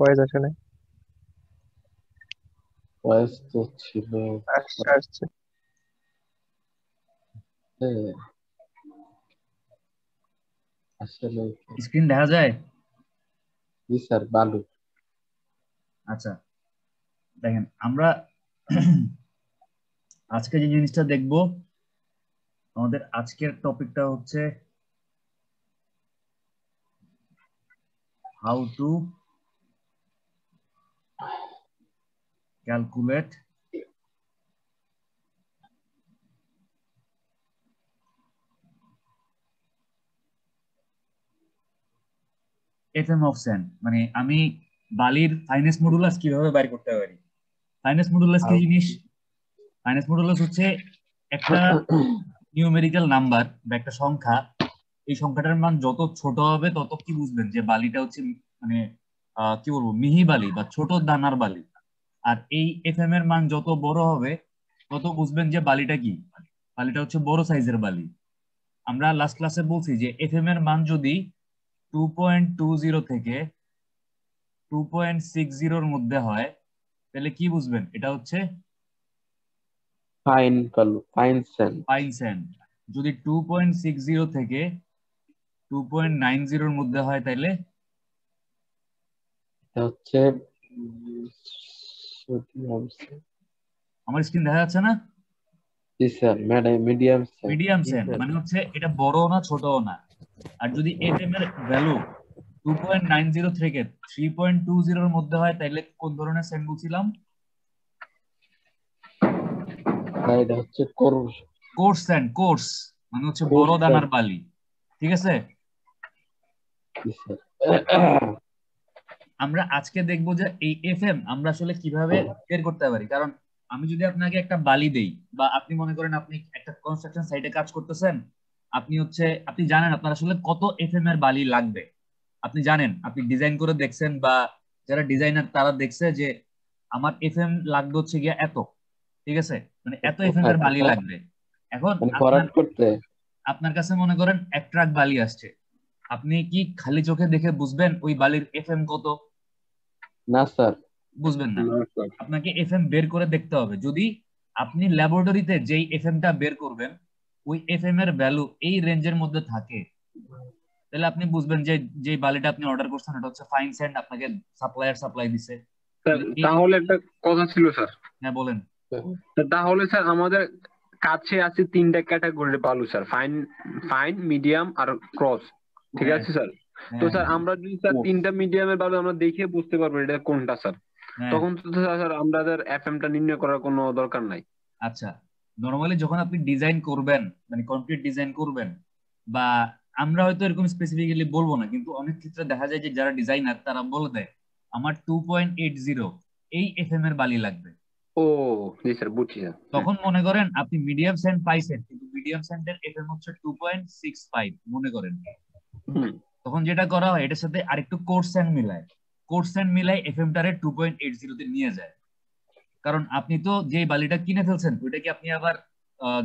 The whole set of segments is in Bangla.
ভয়েস আসে নাই। ভয়েস তো ছিল। আসছে আসছে। হ্যাঁ, আসলে স্ক্রিন দেখা যায়? জি স্যার, ভালো। আচ্ছা, দেখেন আমরা আজকে যে জিনিসটা দেখব, আমাদের আজকের টপিকটা হচ্ছে how to calculate FM of sand. মানে আমি বালির ফাইনেস্ট মডুলাস কিভাবে বাইর করতে পারি। ফাইনেস্ট মডুলাস কি জিনিস? ফাইনেস্ট মডুলাস হচ্ছে একটা নিউমেরিক্যাল নাম্বার বা একটা সংখ্যা। এই সংখ্যাটার মান যত ছোট হবে তত কি বুঝবেন যে বালিটা হচ্ছে মানে কি বলবো, মিহি বালি বা ছোট দানার বালি। আর এই এফএম এর মান যত বড় হবে তত বুঝবেন যে বালিটা কি, বালিটা হচ্ছে বড় সাইজের বালি। আমরা লাস্ট ক্লাসে বলছি যে এফএম এর মান যদি 2.20 থেকে 2.60 মধ্যে হয় তাহলে কি বুঝবেন এটা হচ্ছে ফাইন কালু, ফাইন স্যান্ড। Fine sand. যদি 2.60 থেকে 2.90 মধ্যে হয় তাহলে এটা হচ্ছে সোডিয়াম স্যান্ড। আমার স্ক্রিন দেখা যাচ্ছে না? জি স্যার, মিডিয়াম স্যান্ড। মিডিয়াম জি স্যান্ড স্যার। মানে হচ্ছে এটা বড়ও না ছোটও না। আর যদি এফএম এর ভ্যালু 2.90 থেকে 3.20 মধ্যে হয় তাহলে কোন ধরনের স্যান্ড বলছিলাম? না, এটা হচ্ছে কোর্স। Course sand. কোর্স মানে হচ্ছে কোর্স বড় দানার স্যান্ড। বালি। ঠিক আছে, জি স্যার। আমরা আজকে দেখবো যে এই এফএম আমরা আসলে কিভাবে বের করতে পারি। কারণ আমি যদি আপনাকে একটা বালি দেই, বা আপনি মনে করেন আপনি একটা কনস্ট্রাকশন সাইটে কাজ করতেছেন, আপনি জানেন আপনার আসলে কত এফএম এর বালি লাগবে। আপনি জানেন, আপনি ডিজাইন করে দেখছেন, বা যারা ডিজাইনার তারা দেখছে যে আমার এফএম লাগবে হচ্ছে গিয়া এত। ঠিক আছে, মানে এত এফএম কোথায় এর বালি কোথায়? লাগবে। এখন মানে আপনার ভরাট করতে? আপনার কাছে মনে করেন এক ট্রাক বালি আসছে, আপনি কি খালি চোখে দেখে বুঝবেন ওই বালির এফএম কত? না স্যার। বুঝবেন না। না স্যার। আপনাকে এফএম বের করে দেখতে হবে। যদি আপনি ল্যাবরেটরিতে যেই এফএমটা বের করবেন ওই এফএম এর ভ্যালু এই রেঞ্জের মধ্যে থাকে, তাহলে আপনি বুঝবেন যে যে বালিটা আপনি অর্ডার করছেন এটা হচ্ছে ফাইন স্যান্ড, আপনাকে সাপ্লায়ার সাপ্লাই দিছে। স্যার তাহলে এই, তাহলে একটা কথা ছিল স্যার। হ্যাঁ বলেন। তাহলে স্যার আমাদের কাছে আছে তিনটা ক্যাটাগরির বালু স্যার, ফাইন, মিডিয়াম আর ক্রস। ঠিক হ্যাঁ আছে স্যার। তো হ্যাঁ স্যার আমরা যদি স্যার তিনটা মিডিয়ামের বালু আমরা দেখে বুঝতে পারবো এটা কোনটা স্যার, হ্যাঁ। তখন তো স্যার আমাদের এফএম টা নির্ণয় করার কোনো দরকার নাই। আচ্ছা, নর্মালি যখন আপনি ডিজাইন করবেন, মানে কমপ্লিট ডিজাইন করবেন, বা আমরা হয়তো এরকম স্পেসিফিক্যালি বলবো না, কিন্তু অনেক ক্ষেত্রে দেখা যায় যে যারা ডিজাইনার তারা বলে দেয় আমার 2.80 এই এফএম এর বালি লাগবে। ও জি স্যার, বুঝছি স্যার। তখন মনে করেন আপনি মিডিয়াম স্যান্ড পাইছেন, কিন্তু মিডিয়াম স্যান্ডের এফএম হচ্ছে 2.65 মনে করেন। হুম। তখন যেটা করা হয় এটার সাথে আরেকটু কোর্স স্যান্ড মিলায়, কোর্স স্যান্ড মিলাই এফএম টারে 2.80 তে নিয়ে যায়। কারণ আপনি তো যে বালিটা কিনে ফেলছেন ওইটা কি আপনি আবার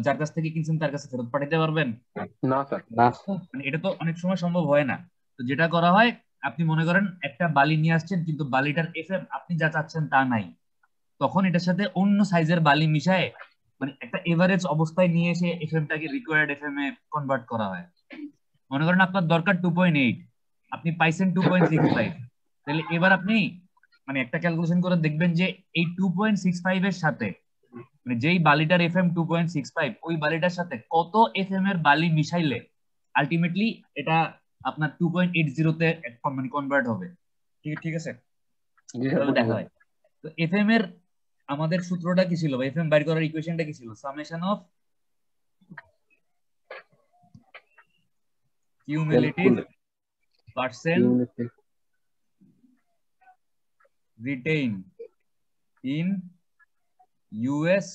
যার কাছ থেকে কিনছেন তার কাছে ফেরত পাঠাতে পারবেন? না স্যার। না স্যার। মানে এটা তো অনেক সময় সম্ভব হয় না। তো যেটা করা হয়, আপনি মনে করেন একটা বালি নিয়ে আসছেন কিন্তু বালিটার এফএম আপনি যা চাচ্ছেন তা নাই, তখন এটার সাথে অন্য সাইজের বালি মিশায় মানে একটা এভারেজ অবস্থায় নিয়ে এসে এফএমটাকে রিকোয়ার্ড এফএম এ কনভার্ট করা হয়। মনে করেন আপনার দরকার 2.8, আপনি পাইছেন 2.65, তাহলে এবার আপনি মানে একটা ক্যালকুলেশন করে দেখবেন যে এই 2.65 এর সাথে, মানে যেই বালিটার এফএম 2.65 ওই বালিটার সাথে কত এফএম এর বালি মিশাইলে আলটিমেটলি এটা আপনার 2.80 তে মানে কনভার্ট হবে। ঠিক ঠিক আছে, জি স্যার, এভাবে বুঝছি দেখা স্যার। হয়। তো এফএম এর আমাদের সূত্রটা কি ছিল, বা এফএম বাইর করার ইকুয়েশনটা কি ছিল? Summation of cumulative calculate percent unity. Retain in US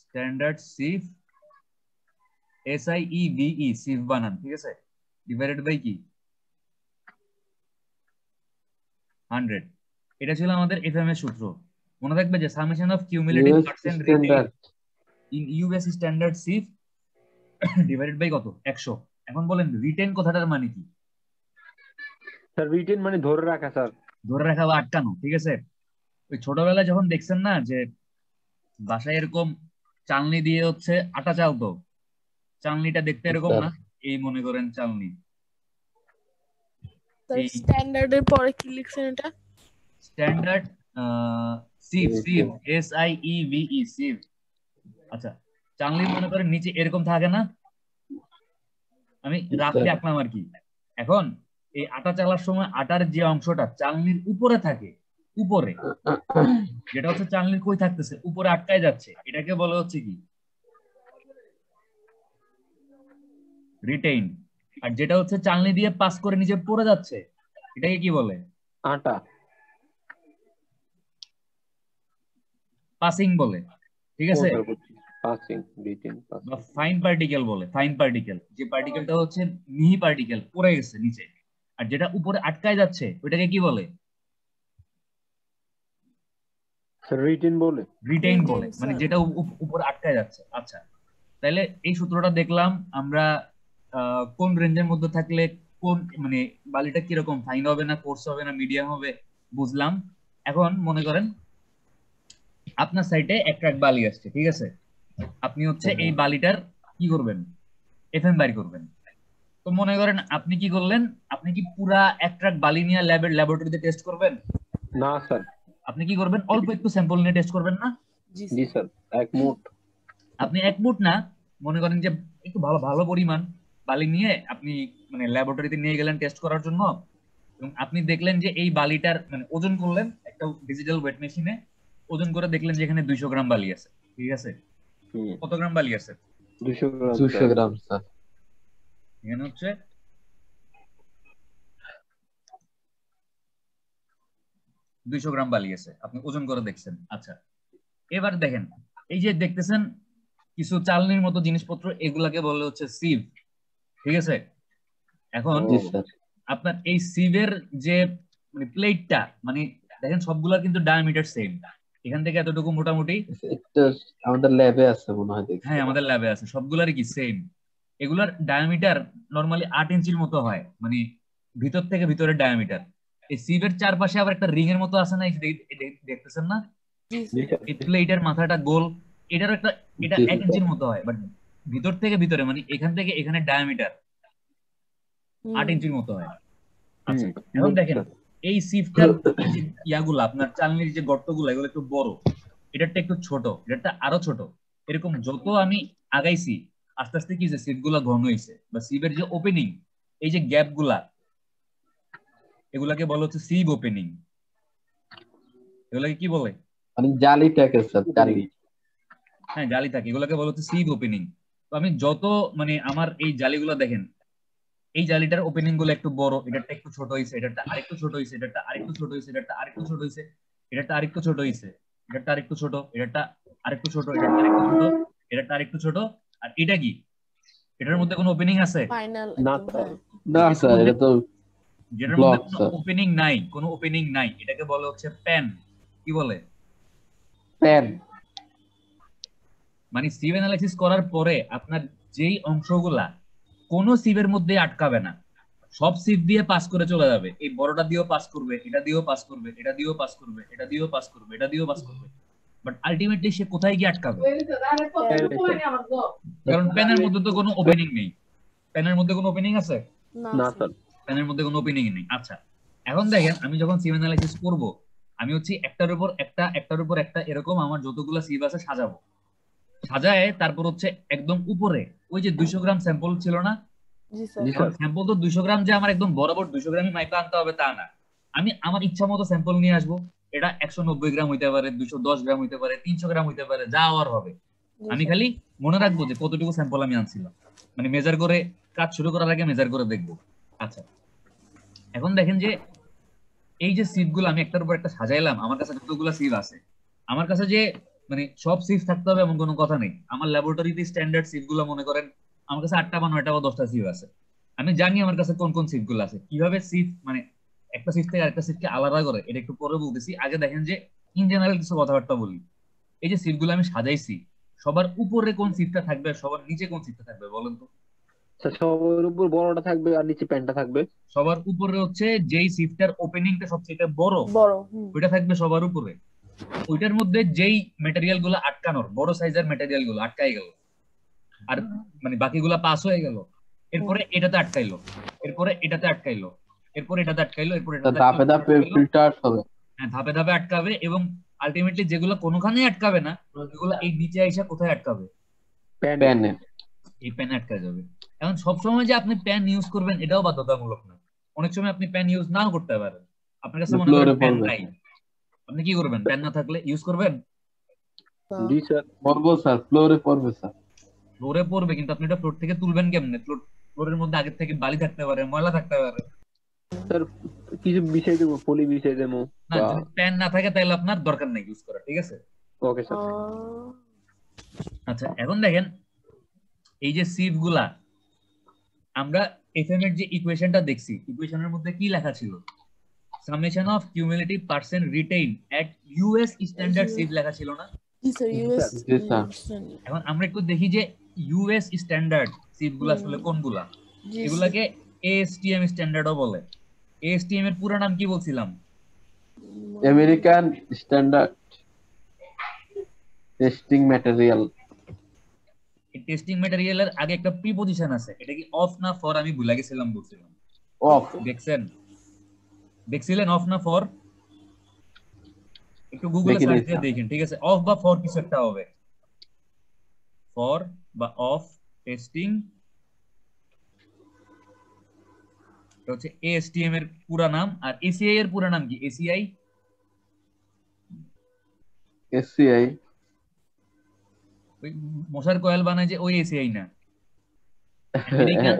standard Saif, SIEVE Saif বানান, ঠিক আছে, ডিভাইডেড বাই কি 100। এটা ছিল আমাদের এফএম এর সূত্র। মনে রাখবে যে summation of cumulative US percent retain standard. In US standard sieve divided by কত 100। এখন বলেন রিটেইন কথাটার মানে কি? স্যার রিটেন মানে ধরে রাখা স্যার। ধরে রাখা বা আটকানো, ঠিক আছে। ওই ছোটবেলায় যখন দেখছেন না যে বাসায় এরকম চালনি দিয়ে হচ্ছে আটা চালতো, চালনিটা দেখতে এরকম স্যার না, এই মনে করেন চালনি, স্যার এই স্ট্যান্ডার্ডের পরে কি লিখছেন এটা? Standard sieve, sieve, SIEVE, sieve. আচ্ছা, চালনি মনে করেন নিচে এরকম থাকে না, আমি রাফলি স্যার আঁকলাম আর কি। এখন এই আটা চালার সময় আটার যে অংশটা চালনির উপরে থাকে, উপরে, যেটা হচ্ছে চালনির কই থাকতেছে উপরে আটকায় যাচ্ছে, এটাকে বলা হচ্ছে কি রিটেইন। আর যেটা হচ্ছে চালনি দিয়ে পাস করে নিচে পড়ে যাচ্ছে, এটাকে কি বলে? আটা। পাসিং বলে, ঠিক আছে। পাসিং, রিটেন, বা ফাইন পার্টিকেল বলে, ফাইন পার্টিকেল, যে পার্টিকেলটা হচ্ছে মিহি পার্টিকেল পড়ে গেছে নিচে, আর যেটা উপরে আটকায় যাচ্ছে ওইটাকে কি বলে? রিটেন বলে। রিটেইন বলে, Retain, মানে sir. যেটা উপরে আটকায় যাচ্ছে। আচ্ছা, তাহলে এই সূত্রটা দেখলাম আমরা, কোন রেঞ্জের মধ্যে থাকলে কোন মানে বালিটা কিরকম, ফাইন হবে না কোর্স হবে না মিডিয়াম হবে বুঝলাম। এখন মনে করেন আপনার সাইটে এক ট্রাক বালি আসছে, ঠিক আছে, আপনি হচ্ছে এই বালিটার কি করবেন? FM বাইর করবেন। তো মনে করেন আপনি কি করলেন, আপনি কি পুরা এক ট্রাক বালি নিয়ে ল্যাবরেটরিতে টেস্ট করবেন? না স্যার। আপনি কি করবেন? অল্প একটু স্যাম্পল নিয়ে টেস্ট করবেন না? জি স্যার, এক মুঠ। আপনি এক মুঠ না, মনে করেন যে একটু ভালো ভালো পরিমাণ বালি নিয়ে আপনি মানে ল্যাবরেটরিতে নিয়ে গেলেন টেস্ট করার জন্য, এবং আপনি দেখলেন যে এই বালিটার মানে ওজন করলেন একটা ডিজিটাল ওয়েট মেশিনে, ওজন করে দেখলেন যে এখানে 200 গ্রাম বালি আছে, ঠিক আছে। কত গ্রাম বালি আছে? 200 গ্রাম। 200 গ্রাম স্যার। এখানে হচ্ছে 200 গ্রাম বালি আছে, আপনি ওজন করে দেখছেন। আচ্ছা, এবার দেখেন এই যে দেখতেছেন কিছু চালনির মতো জিনিসপত্র, এগুলাকে বলে হচ্ছে সিভ, ঠিক আছে। এখন জি স্যার। আপনার এই সিভের যে মানে প্লেটটা, মানে দেখেন সবগুলোর কিন্তু ডায়ামিটার সেম, এখান থেকে এতটুকু মোটামুটি। এটা আমাদের ল্যাবে আছে মনে হয় দেখছি। হ্যাঁ, আমাদের ল্যাবে আছে, সবগুলারই কি সেম। এগুলার ডায়ামিটার নরমালি 8 ইঞ্চির মতো হয়, মানে ভিতর থেকে ভিতরের ডায়ামিটার। এই সিভের চারপাশে আবার একটা রিং এর মতো আছে না, এই যে দেখতেছেন না, এই প্লেটের মাথাটা গোল, এটারও একটা, এটা জি, 1 ইঞ্চির মতো হয়, বাট ভিতর থেকে ভিতরে মানে এখান থেকে এখানে ডায়ামিটার 8 ইঞ্চির মতো হয়। আচ্ছা, এখন দেখেন এই সিফটার যে ইয়াগুলো আপনার চালনির যে গর্তগুলো, এগুলো একটু বড়, এটারটা একটু ছোট, এটারটা আরো ছোট। এরকম যত আমি আগাইছি আস্তে আস্তে কি যে সিফ গুলা ঘন হয়েছে, বা সিভের যে ওপেনিং, এই যে গ্যাপ গুলা, এগুলাকে বলা হচ্ছে সিভ ওপেনিং। এগুলাকে কি বলে? মানে জালি থাকে স্যার, জালি। হ্যাঁ, জালি থাকে, এগুলাকে বলা হচ্ছে সিভ ওপেনিং। তো আমি যত মানে আমার এই জালিগুলো দেখেন, এই জালিটার ওপেনিং গুলো একটু বড়, এটারটা একটু ছোট হয়েছে, এটারটা আরেকটু ছোট হয়েছে, এটারটা আরেকটু ছোট হয়েছে, এটারটা আরেকটু ছোট হয়েছে, এটারটা আরেকটু ছোট হয়েছে, এটারটা আরেকটু ছোট, এটারটা আরেকটু ছোট, এটারটা আরেকটু ছোট, এটারটা আরেকটু ছোট। আর এটা কি, এটার মধ্যে কোনো ওপেনিং আছে? ফাইনাল না স্যার, এটা তো যেটার মধ্যে কোনো ওপেনিং নাই, কোনো ওপেনিং নাই, এটাকে বলে হচ্ছে প্যান। কি বলে? প্যান। মানে সিভ অ্যানালাইসিস করার পরে আপনার যেই অংশগুলা কোনো সিভের মধ্যে আটকাবে না, সব সিভ দিয়ে পাস করে চলে যাবে। এই বড়টা দিয়েও পাস করবে, এটা দিয়েও পাস করবে, এটা দিয়েও পাস করবে, এটা দিয়েও পাস করবে, এটা দিয়েও পাস করবে, বাট আলটিমেটলি সে কোথায় গিয়ে আটকাবে? কারণ প্যানের মধ্যে তো কোনো ওপেনিং নেই। প্যানের মধ্যে কোনো ওপেনিং আছে? না স্যার। প্যানের মধ্যে কোনো ওপেনিং নেই। আচ্ছা, এখন দেখেন আমি যখন সিভ অ্যানালাইসিস করব, আমি হচ্ছে একটার উপর একটা, একটার উপর একটা, এরকম আমার যতগুলো সিভ আছে সাজাবো, সাজায় তারপর হচ্ছে একদম উপরে ওই যে 200 গ্রাম স্যাম্পল ছিল না, স্যাম্পল তো 200 গ্রাম যে আমার একদম বরাবর 200 গ্রামই মাইপা আনতে হবে তা না, আমি আমার ইচ্ছা মতো স্যাম্পল নিয়ে আসবো। এটা 190 গ্রাম হইতে পারে, 210 গ্রাম হইতে পারে, 300 গ্রাম হইতে পারে, যা হওয়ার হবে। আমি খালি মনে রাখবো যে কতটুকু স্যাম্পল আমি আনছিলাম, মানে মেজার করে কাজ শুরু করার আগে মেজার করে দেখবো। আচ্ছা, এখন দেখেন যে এই যে সিভ গুলো আমি একটার উপর একটা সাজাইলাম, আমার কাছে যতগুলো সিভ আছে, আমার কাছে যে মানে সব সিভ থাকতে হবে এমন কোনো কথা নেই। আমার ল্যাবরেটরিতে স্ট্যান্ডার্ড সিভ গুলো মনে করেন আমার কাছে 8টা বা 9টা বা 10টা সিভ আছে। আমি জানি আমার কাছে কোন কোন সিভ গুলো আছে, কিভাবে সিভ মানে একটা সিভ থেকে আরেকটা সিভকে আলাদা করে, এটা একটু পরে বলতেছি। আগে দেখেন যে ইন জেনারেল কিছু কথাবার্তা বলি। এই যে সিভ গুলো আমি সাজাইছি, সবার উপরে কোন সিভটা থাকবে, সবার নিচে কোন সিভটা থাকবে বলেন তো? স্যার সবার উপর বড়টা থাকবে আর নিচে প্যান্টটা থাকবে। সবার উপরে হচ্ছে যেই সিফটার ওপেনিংটা সবচেয়ে বড় বড় ওইটা থাকবে সবার উপরে। ওইটার মধ্যে যেই ম্যাটেরিয়াল গুলো আটকানোর বড় সাইজের ম্যাটেরিয়াল গুলো আটকাই গেল আর মানে বাকিগুলা পাস হয়ে গেল, এরপরে এটাতে আটকাইলো, এরপরে এটাতে আটকাইলো, এরপরে এটাতে আটকাইলো, এরপরে তা এটাতে ধাপে ধাপে আটকাইলো। ফিল্টার হবে। হ্যাঁ, ধাপে ধাপে আটকাবে এবং আলটিমেটলি যেগুলো কোনোখানেই আটকাবে না ওগুলো এই নিচে আইসা কোথায় আটকাবে? প্যানে। এই প্যানে আটকা যাবে। এখন সবসময় যে আপনি প্যান ইউজ করবেন এটাও বাধ্যতামূলক না, অনেক সময় আপনি প্যান ইউজ নাও করতে পারেন। আপনার কাছে মনে করেন প্যান নাই, আপনি কি করবেন? প্যান না থাকলে ইউজ করবেন? জি স্যার। পড়বো স্যার, ফ্লোরে পড়বে স্যার। ফ্লোরে পড়বে, কিন্তু আপনি এটা ফ্লোর থেকে তুলবেন কেমনে? ফ্লোরের মধ্যে আগের থেকে বালি থাকতে পারে, ময়লা থাকতে পারে। স্যার কিছু বিছাই দেবো, পলি বিছাই দেবো। না, যদি প্যান না থাকে তাহলে আপনার দরকার নেই ইউজ করা, ঠিক আছে? Okay sir. আচ্ছা, এখন দেখেন এই যে সিভ গুলা আমরা এফএম এর যে ইকুয়েশনটা দেখছি, ইকুয়েশনের মধ্যে কি লেখা ছিল? Summation of cumulative percent retain at US standard sieve লেখা ছিল না? জি স্যার, ইউএস। জি স্যার। এখন আমরা একটু দেখি যে ইউএস স্ট্যান্ডার্ড সিভ গুলা আসলে কোনগুলা। এগুলাকে এএসটিএম স্ট্যান্ডার্ডও বলে। এএসটিএম এর পুরো নাম কি বলছিলাম? American standard testing material. এই টেস্টিং ম্যাটেরিয়ালের আগে একটা প্রিপজিশন আছে, এটা কি অফ না ফর? আমি ভুলে গেছিলাম, বলছিলাম অফ। দেখছিলেন অফ না ফর? একটু গুগলে সার্চ দিয়ে দেখেন, ঠিক আছে? অফ বা ফর কিছু একটা হবে, ফর বা অফ টেস্টিং। এটা হচ্ছে এএসটিএম এর পুরো নাম। আর এসিআই এর পুরো নাম কি? এসিআই এসসিআই ওই মশার কয়েল বানায় যে ওই এসিআই না, আমেরিকান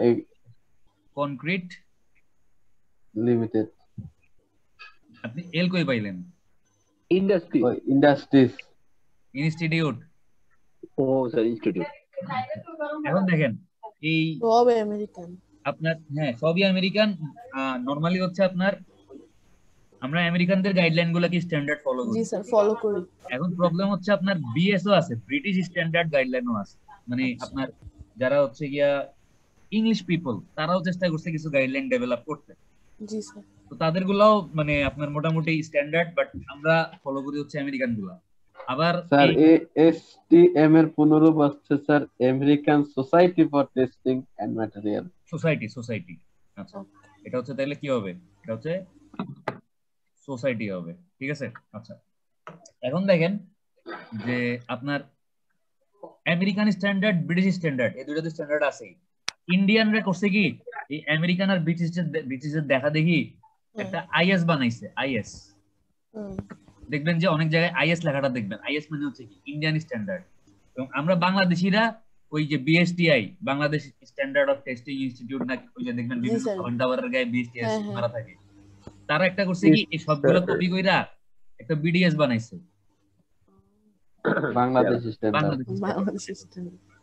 কনক্রিট লিমিটেড। আপনি এল কই পাইলেন? ইন্ডাস্ট্রি। Industries institute. ও স্যার, ইনস্টিটিউট। এখন দেখেন এই সবই আমেরিকান আপনার, হ্যাঁ সবই আমেরিকান। নরমালি হচ্ছে আপনার আমরা আমেরিকানদের গাইডলাইন গুলো কি স্ট্যান্ডার্ড ফলো করি? জি স্যার, ফলো করি। এখন প্রবলেম হচ্ছে আপনার বিএসও আছে, ব্রিটিশ স্ট্যান্ডার্ড গাইডলাইনও আছে। মানে আপনার যারা হচ্ছে গিয়া ইংলিশ পিপল তারাও চেষ্টা করছে কিছু গাইডলাইন ডেভেলপ করতে। জি স্যার। তো তাদের গুলাও মানে আপনার মোটামুটি স্ট্যান্ডার্ড, বাট আমরা ফলো করি হচ্ছে আমেরিকান গুলা। আবার স্যার এএসটিএম এর পুনরূপ হচ্ছে sir American society for testing and material. Society. আচ্ছা, এটা হচ্ছে তাহলে কি হবে? এটা হচ্ছে সোসাইটি হবে, ঠিক আছে? আচ্ছা, এখন দেখেন যে আপনার আমেরিকান স্ট্যান্ডার্ড, ব্রিটিশ স্ট্যান্ডার্ড, এই দুইটা স্ট্যান্ডার্ড আছে। ইন্ডিয়ানরা করছে কি, এই আমেরিকান আর ব্রিটিশের দেখা দেখি একটা আইএস বানাইছে। আইএস দেখবেন যে অনেক জায়গায় আইএস লেখাটা দেখবেন। আইএস মানে হচ্ছে কি ইন্ডিয়ান স্ট্যান্ডার্ড। এবং আমরা বাংলাদেশিরা ওই যে BSTI, Bangladesh standard of testing institute, না ওই যে দেখবেন বিভিন্ন ঘন্টাবারের গায়ে বিএসটিআই মারা থাকে, তারা একটা করছে কি এই সবগুলো কপি কইরা একটা বিডিএস বানাইছে, বাংলাদেশ স্ট্যান্ডার্ড।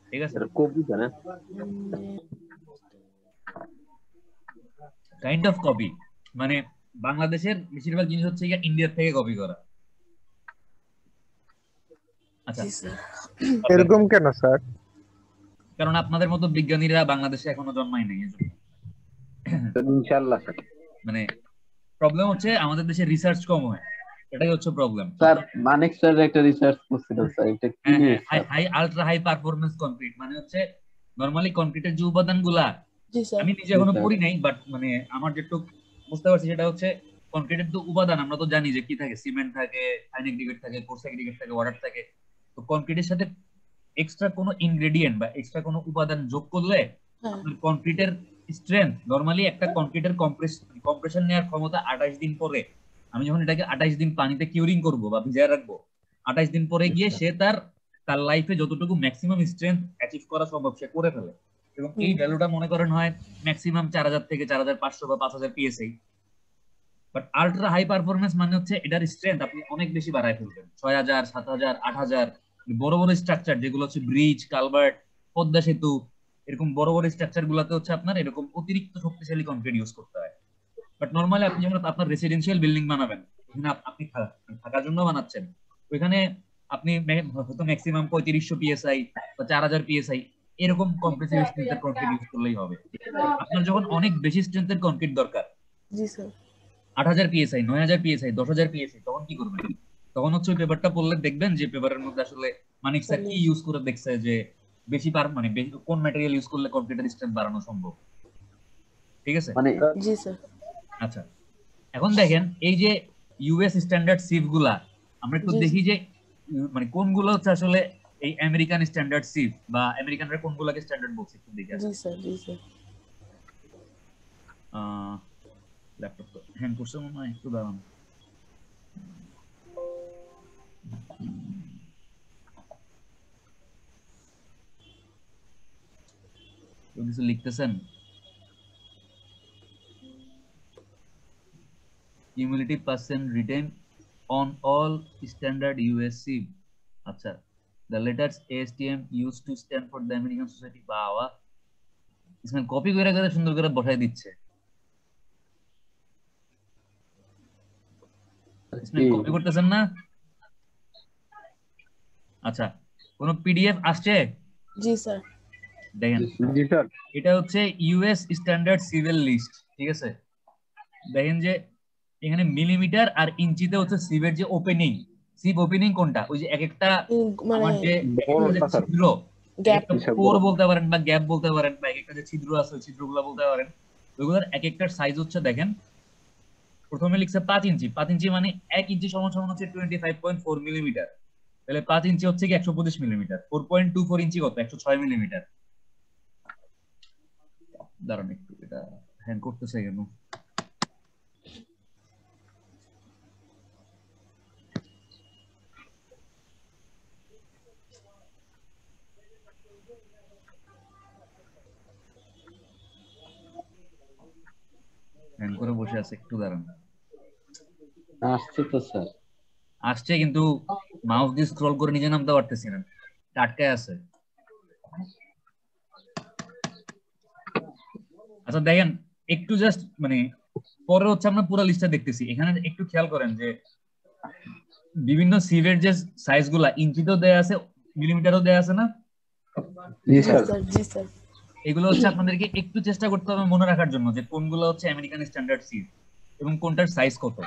ঠিক আছে? কপি জানেন, কাইন্ড অফ কপি। মানে বাংলাদেশের বেশিরভাগ জিনিস হচ্ছে ইন্ডিয়া থেকে কপি করা। আচ্ছা, এরকম কেন স্যার? কারণ আপনাদের মতো বিজ্ঞানীরা বাংলাদেশে এখনো জন্মায় নাই, এজন্য। ইনশাআল্লাহ স্যার। মানে প্রবলেম হচ্ছে আমাদের দেশে রিসার্চ কম হয়, এটাই হচ্ছে প্রবলেম। স্যার মানিক স্যার একটা রিসার্চ করছিল স্যার, এটা কি high ultra high performance concrete মানে হচ্ছে নরমালি কনক্রিটের যে উপাদানগুলা, আমি নিজে এখনো পড়ি নাই, বাট মানে আমার যেটুকু বুঝতে পারছি সেটা হচ্ছে কনক্রিটের তো উপাদান আমরা তো জানি যে কি থাকে, সিমেন্ট থাকে, ফাইন এগ্রিগেট থাকে, কোর্স এগ্রিগেট থাকে, ওয়াটার থাকে। তো কনক্রিটের সাথে এক্সট্রা কোনো ইনগ্রেডিয়েন্ট বা এক্সট্রা কোনো উপাদান যোগ করলে কনক্রিটের স্ট্রেংথ, নরমালি একটা কনক্রিটের কম্প্রেশন নেওয়ার ক্ষমতা 28 দিন পরে, আমি যখন এটাকে 28 দিন পানিতে কিউরিং করব বা ভিজায় রাখবো, 28 দিন পরে গিয়ে সে তার লাইফে যতটুকু ম্যাক্সিমাম স্ট্রেংথ অ্যাচিভ করা সম্ভব সে করে ফেলে। এবং এই ভ্যালুটা মনে করেন হয় ম্যাক্সিমাম 4000 থেকে 4500 বা 5000 PSI. But ultra high performance মানে হচ্ছে এটার স্ট্রেংথ আপনি অনেক বেশি বাড়ায় ফেলবেন, 6000, 7000, 8000। বড় বড় স্ট্রাকচার যেগুলো হচ্ছে ব্রিজ, কালভার্ট, পদ্মা সেতু, এরকম বড় বড় স্ট্রাকচার গুলোতে হচ্ছে আপনার এরকম অতিরিক্ত শক্তিশালী কনক্রিট ইউজ করতে হয়। বাট নরমালি আপনি যখন আপনার রেসিডেন্সিয়াল বিল্ডিং বানাবেন, আপনি থাকার জন্য বানাচ্ছেন, ওইখানে আপনি হয়তো ম্যাক্সিমাম 3500 পিএসআই বা 4000 পিএসআই এরকম কম্প্রেসিভ স্ট্রেংথের কনক্রিট ইউজ করলেই হবে। আপনার যখন অনেক বেশি স্ট্রেংথের কনক্রিট দরকার, জি স্যার 8000 PSI, 9000 PSI, 10000 PSI, তখন কি করবেন? তখন হচ্ছে ওই পেপারটা পড়লে দেখবেন যে পেপারের মধ্যে আসলে মানিক স্যার কি ইউজ করে দেখছে যে বেশি মানে কোন ম্যাটেরিয়াল ইউজ করলে কনক্রিটের স্ট্রেংথ বাড়ানো সম্ভব। ঠিক আছে? মানে জি স্যার আচ্ছা, এখন দেখেন এই যে ইউএস স্ট্যান্ডার্ড সিভ গুলা, আমরা একটু জি, দেখি যে মানে কোনগুলো হচ্ছে আসলে এই আমেরিকান স্ট্যান্ডার্ড সিভ বা আমেরিকানরা কোনগুলোকে স্ট্যান্ডার্ড বলছে একটু দেখি। জি স্যার জি স্যার ল্যাপটপ তো হ্যাং করছে মনে হয়, একটু দাঁড়ান। কেউ কিছু লিখতেছেন? cumulative percent retained on all standard US sieve. আচ্ছা, the letters ASTM used to stand for the American Society. বাবা, ইসমাইল কপি করে করে সুন্দর করে বসায় দিচ্ছে। ইসমাইল কপি করতেছেন না? আচ্ছা, কোন পিডিএফ আসছে? জি স্যার দেখেন, জি স্যার। এটা হচ্ছে ইউএস স্ট্যান্ডার্ড সিভিল লিস্ট। ঠিক আছে, দেখেন যে এখানে মিলিমিটার আর ইঞ্চিতে হচ্ছে সিভের যে ওপেনিং, সিভ ওপেনিং কোনটা, ওই যে এক একটা মানে আমার যে ছিদ্র, গ্যাপ পোর বলতে পারেন বা গ্যাপ বলতে পারেন, বা এক একটা যে ছিদ্র আছে ওই ছিদ্রগুলো বলতে পারেন, ওইগুলোর এক একটার সাইজ হচ্ছে দেখেন প্রথমে লিখছে 5 ইঞ্চি। 5 ইঞ্চি মানে 1 ইঞ্চি সমান সমান হচ্ছে 25.4 মিলিমিটার। তাহলে 5 ইঞ্চি হচ্ছে কি 125 মিলিমিটার। 4.24 ইঞ্চি কত? 106 মিলিমিটার। দাঁড়ান একটু, এটা হ্যাং করতেছে কেন? হ্যাং করে বসে আছে, একটু দাঁড়ান। আসছে তো স্যার, আসছে কিন্তু মাউস দিয়ে স্ক্রল করে নিচে নামতে পারতেছি না, আটকায় আছে। আচ্ছা দেখেন একটু জাস্ট মানে পরে হচ্ছে আমরা পুরো লিস্টটা দেখতেছি। এখানে একটু খেয়াল করেন যে বিভিন্ন সিভের যে সাইজ গুলা ইঞ্চিতেও দেয়া আছে, মিলিমিটারও দেয়া আছে না? জি জি স্যার। স্যার জি স্যার এগুলো হচ্ছে আপনাদেরকে একটু চেষ্টা করতে হবে মনে রাখার জন্য যে কোনগুলো হচ্ছে আমেরিকান স্ট্যান্ডার্ড সিভ এবং কোনটার সাইজ কত।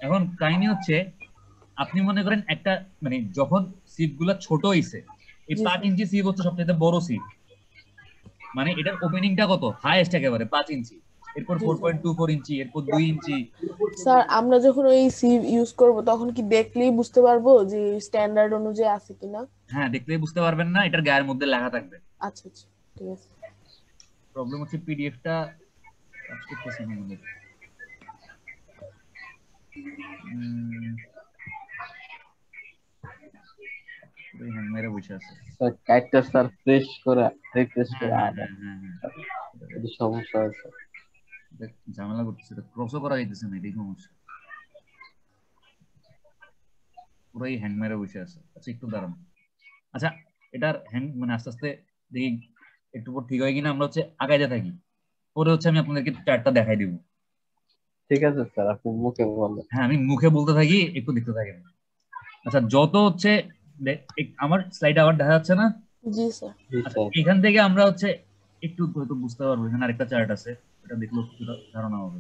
এখন কাহিনী হচ্ছে আপনি মনে করেন একটা মানে যখন সিভ গুলা ছোট হইছে, এই 5 ইঞ্চি সিভ হচ্ছে সবচেয়ে বড় সিভ, মানে এটার ওপেনিংটা কত হাইয়েস্ট একেবারে 5 ইঞ্চি, এরপর 4.24 ইঞ্চি, এরপর 2 ইঞ্চি। স্যার আমরা যখন ওই সিভ ইউজ করব তখন কি দেখলেই বুঝতে পারবো যে স্ট্যান্ডার্ড অনুযায়ী আছে কিনা? হ্যাঁ, দেখলেই বুঝতে পারবেন না, এটার গায়ের মধ্যে লেখা থাকবে। আচ্ছা আচ্ছা ঠিক আছে। প্রবলেম হচ্ছে পিডিএফটা কাজ করতেছে না আমাদের। হ্যাং মেরে বসে আছে। স্যার কাইটটা স্যার ফ্রেশ করে রিফ্রেশ করে হ্যাঁ, আবার হ্যাঁ, হ্যাঁ, হ্যাঁ। এটা সমস্যা আছে। দেখ, ঝামেলা করতেছে, ক্রসও করা যাইতেছে না, এটাই সমস্যা। পুরাই হ্যাং মেরে বসে আছে। আচ্ছা একটু দাঁড়ান। আচ্ছা, এটার হ্যাং মানে আস্তে আস্তে দেখি একটু পর ঠিক হয় কিনা, আমরা হচ্ছে আগাইতে থাকি, পরে হচ্ছে আমি আপনাদেরকে চার্টটা দেখাই দিব। ঠিক আছে স্যার, আপনি মুখে বলেন। হ্যাঁ, আমি মুখে বলতে থাকি, একটু দেখতে থাকেন। আচ্ছা, যত হচ্ছে আমার স্লাইড আবার দেখা যাচ্ছে না? জি স্যার জি আচ্ছা, স্যার। এখান থেকে আমরা হচ্ছে একটু হয়তো বুঝতে পারবো। এখানে আরেকটা চার্ট আছে, এটা দেখলেও কিছুটা ধারণা হবে।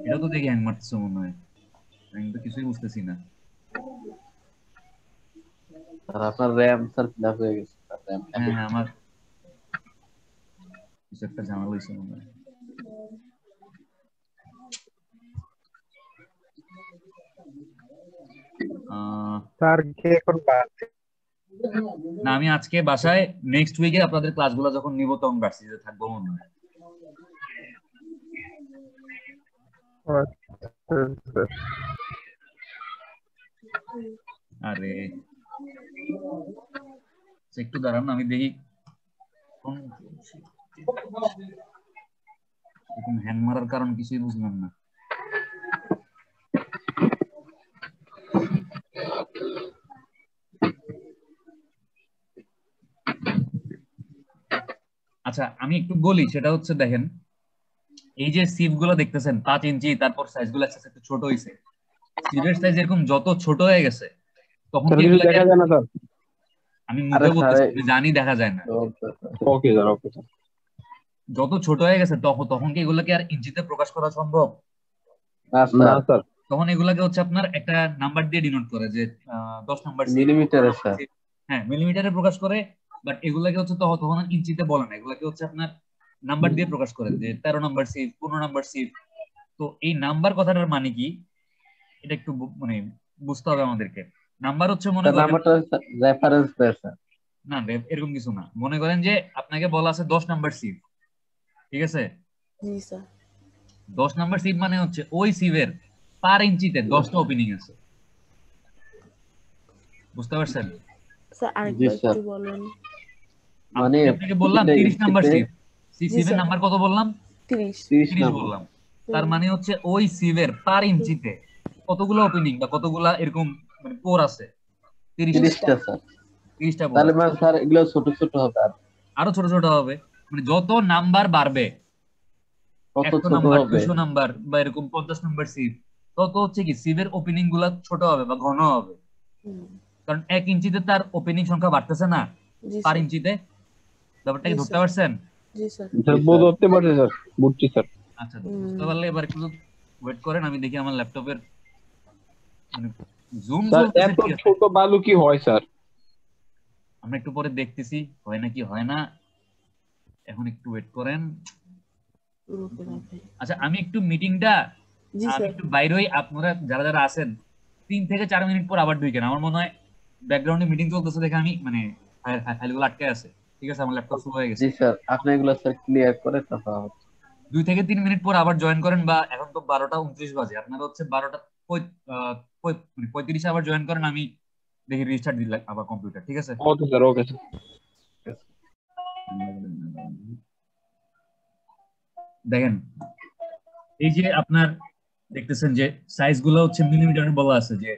এটা তো দেখি হ্যাং মারতেছে মনে হয়, আমি তো কিছুই বুঝতেছি না। আর আপনার র্যাম স্যার ফিল আপ হয়ে গেছে। হ্যাঁ, হ্যাঁ, আমার কিছু একটা ঝামেলা হয়েছে মনে হয়। স্যার কি এখন বাড়ছে? না, আমি আজকে বাসায়, নেক্সট উইকে আপনাদের ক্লাসগুলো যখন নিব তখন ভার্সিটিতে থাকবো মনে হয়। আরে একটু দাঁড়ান, আমি দেখি কোন হ্যাং মারার কারণ কিছুই বুঝলাম না। আচ্ছা, আমি একটু বলি, সেটা হচ্ছে দেখেন এই যে সিভ গুলো দেখতেছেন 5 ইঞ্চি, তারপর সাইজ গুলো আস্তে আস্তে ছোট হয়েছে। সিভের সাইজ এরকম যত ছোট হয়ে গেছে তখন কি দেখা যায় না স্যার। আমি আরে মুখে স্যার বলতেছি, আমি জানি দেখা যায় না। Okay sir, okay sir. যত ছোট হয়ে গেছে তখন কি এগুলোকে আর ইঞ্চিতে প্রকাশ করা সম্ভব? না না স্যার, স্যার, তখন এগুলাকে হচ্ছে আপনার একটা নাম্বার দিয়ে ডিনোট করে, যে 10 নাম্বার সিফ, মিলিমিটারে স্যার। হ্যাঁ মিলিমিটারে প্রকাশ করে। বাট এগুলাকে হচ্ছে তখন আর ইঞ্চিতে বলে না, এগুলাকে হচ্ছে আপনার নাম্বার দিয়ে প্রকাশ করে, যে 13 নাম্বার সিফ, 15 নাম্বার সিফ। তো এই নাম্বার কথাটার মানে কি, এটা একটু মানে বুঝতে হবে আমাদেরকে। নাম্বার হচ্ছে মনে স্যার করেন, নাম্বারটা রেফারেন্স দেয় স্যার। না এরকম কিছু না, মনে করেন যে আপনাকে বলা আছে 10 নাম্বার সিফ, ঠিক আছে? জি স্যার। 10 নাম্বার সিফ মানে হচ্ছে ওই সিভের পার ইঞ্চিতে 10টা ওপেনিং আছে, বুঝতে পারছেন? স্যার জি আরেকবার স্যার, একটু বলেন। মানে আপনাকে বললাম 30 নাম্বার সিফ, জি সিভের স্যার, নাম্বার কত বললাম? 30। 30 30 নাম্বার। বললাম। তার মানে হচ্ছে ওই সিভের পার ইঞ্চিতে কতগুলো ওপেনিং বা কতগুলা এরকম মানে পোর আছে? 30টা। 30টা স্যার। 30টা পোর তাহলে আছে। মানে স্যার এগুলো ছোট ছোট হবে আর আরো ছোট ছোট হবে, মানে যত নাম্বার বাড়বে, কত 100 ছোট নাম্বার, হবে? 200 নাম্বার বা এরকম 50 নাম্বার সিভ, তত হচ্ছে কি সিভের ওপেনিং গুলা ছোট হবে বা ঘন হবে। হুম, কারণ 1 ইঞ্চিতে তার ওপেনিং সংখ্যা বাড়তেছে না জি পার স্যার। ইঞ্চিতে। ব্যাপারটা কি জি ধরতে স্যার। পারছেন? জি স্যার। স্যার জি বোধ স্যার। হতে পারে স্যার, বুঝছি স্যার। আচ্ছা, বুঝতে পারলে এবার একটু ওয়েট করেন, আমি দেখি আমার ল্যাপটপের মানে জুম স্যার চলতেছে, এত ঠিক আছে? ছোট বালু কি হয় স্যার? আমরা একটু পরে দেখতেছি হয় নাকি হয় না, এখন একটু ওয়েট করেন। রুকে রাখেন। আচ্ছা, আমি একটু মিটিংটা, জি আমি স্যার। একটু বাইরে হই, আপনারা যারা যারা আছেন 3 থেকে 4 মিনিট পর আবার ঢুকেন। আমার মনে হয় ব্যাকগ্রাউন্ডে মিটিং চলতেছে দেখে আমি মানে ফাইলগুলো আটকে আছে, ঠিক আছে? আমার ল্যাপটপ স্লো হয়ে গেছে। জি স্যার, আপনি এগুলো স্যার ক্লিয়ার করে তারপর হচ্ছে। 2 থেকে 3 মিনিট পর আবার জয়েন করেন, বা এখন তো 12টা 29 বাজে, আপনারা হচ্ছে 12টা 35 আবার জয়েন করেন, আমি দেখি রিস্টার্ট দিলাম আবার কম্পিউটার, ঠিক আছে? Okay sir, okay sir. দেখেন, এই যে আপনার দেখতেছেন যে সাইজ গুলো হচ্ছে মিলিমিটারে বলা আছে, যে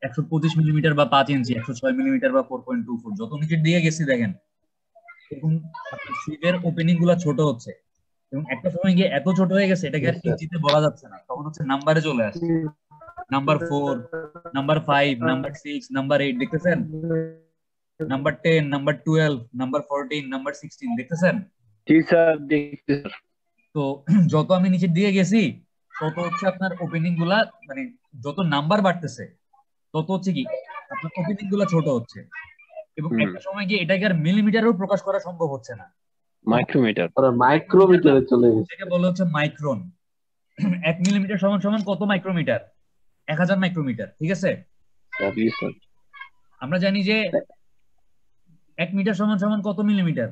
125 মিলিমিটার বা 5 ইঞ্চি, 106 মিলিমিটার বা 4.24। যত নিচের দিকে গেছি দেখেন এরকম আপনার সিভের ওপেনিং গুলা ছোট হচ্ছে, এবং একটা সময় গিয়ে এত ছোট হয়ে গেছে এটাকে জি আর স্যার। ইঞ্চিতে বলা যাচ্ছে না, তখন হচ্ছে নাম্বারে চলে আসে। নাম্বার 4, নাম্বার 5, নাম্বার 6, নাম্বার 8, দেখতেছেন? নাম্বার 10, নাম্বার 12, নাম্বার 14, নাম্বার 16, দেখতেছেন? জি স্যার, দেখছি স্যার। তো যত আমি নিচের দিকে গেছি তত হচ্ছে আপনার ওপেনিং গুলা মানে যত নাম্বার বাড়তেছে তত হচ্ছে কি আপনার ওপেনিং গুলা ছোট হচ্ছে, এবং একটা সময় গিয়ে এটাকে আর মিলিমিটারেও প্রকাশ করা সম্ভব হচ্ছে না। মাইক্রোমিটার। ওরা মাইক্রোমিটারে চলে গেছে। এটাকে বলা হচ্ছে মাইক্রন। 1 মিলিমিটার সমান সমান কত মাইক্রোমিটার? 1000 মাইক্রোমিটার, ঠিক আছে? জি স্যার। আমরা জানি যে 1 মিটার সমান সমান কত মিলিমিটার?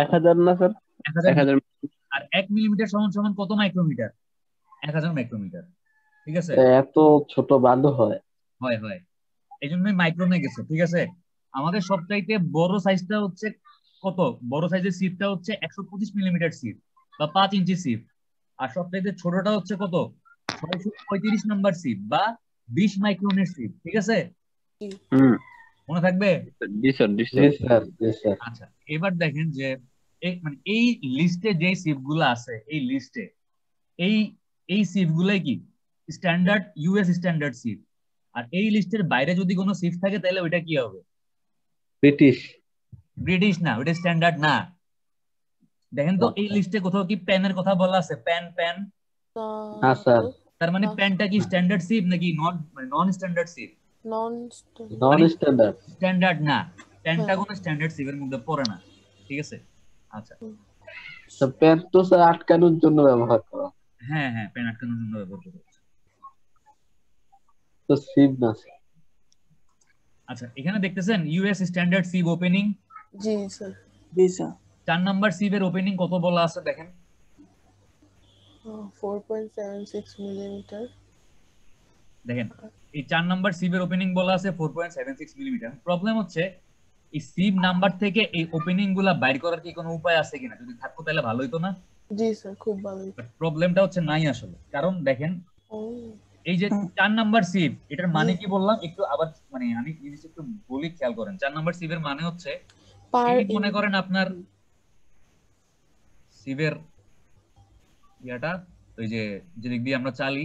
1000 না স্যার? 1000। 1000। আর 1 মিলিমিটার সমান সমান কত মাইক্রোমিটার? 1000 মাইক্রোমিটার, ঠিক আছে? এত ছোট বালু হয়? হয় হয়, এই জন্যই মাইক্রনে গেছে, ঠিক আছে? আমাদের সবচাইতে বড় সাইজটা হচ্ছে কত? বড় সাইজের সিপটা হচ্ছে 125 মিলিমিটার সিপ বা 5 ইঞ্চি সিপ। আর সবচাইতে ছোটটা হচ্ছে কত? 635 নাম্বার সিপ বা 20 মাইক্রনের সিপ, ঠিক আছে? মনে থাকবে? জি স্যার, জি জি স্যার। স্যার। জি স্যার। আচ্ছা, এবার দেখেন যে মানে এই লিস্টে যে সিপ গুলো আছে, এই লিস্টে এই এই সিপ গুলাই কি স্ট্যান্ডার্ড ইউএস স্ট্যান্ডার্ড সিপ। আর এই লিস্টের বাইরে যদি কোনো সিপ থাকে তাহলে ওইটা কি হবে? ব্রিটিশ। ব্রিটিশ না, ওইটা স্ট্যান্ডার্ড না। দেখেন তো এই লিস্টে কোথাও কি প্যানের কথা বলা আছে? Pan pan. হ্যাঁ স্যার। তার মানে প্যানটা কি স্ট্যান্ডার্ড সিপ নাকি নন স্ট্যান্ডার্ড সিপ? নন নন স্ট্যান্ডার্ড। স্ট্যান্ডার্ড না, প্যানটা কোনো স্ট্যান্ডার্ড সিপের মধ্যে পড়ে না, ঠিক আছে? আচ্ছা, তো পেন তো স্যার আটকানোর জন্য ব্যবহার করা, হ্যাঁ হ্যাঁ, প্যান আটকানোর জন্য ব্যবহার করা হচ্ছে। তো সিভ না স্যার। আচ্ছা, এখানে দেখতেছেন ইউএস স্ট্যান্ডার্ড সিপ ওপেনিং। জি স্যার। জি স্যার। 4 নাম্বার সিপের ওপেনিং কত বলা আছে দেখেন? 4.76 মিলিমিটার। দেখেন এই 4 নাম্বার সিপের ওপেনিং বলা আছে 4.76 মিলিমিটার। প্রবলেম হচ্ছে এই সিপ নাম্বার থেকে এই ওপেনিং গুলা বাইর করার কি কোনো উপায় আছে কিনা? যদি থাকতো তাহলে ভালো হতো না? জি স্যার, খুব ভালো। প্রবলেমটা হচ্ছে নাই আসলে, কারণ দেখেন ও এই যে 4 নাম্বার সিপ, এটার মানে কি বললাম একটু আবার মানে আমি জিনিস একটু বলি, খেয়াল করেন। 4 নাম্বার সিপের মানে হচ্ছে এই মনে করেন আপনার সিপের ইয়াটা, ওই যে যেদিক দিয়ে আমরা চালি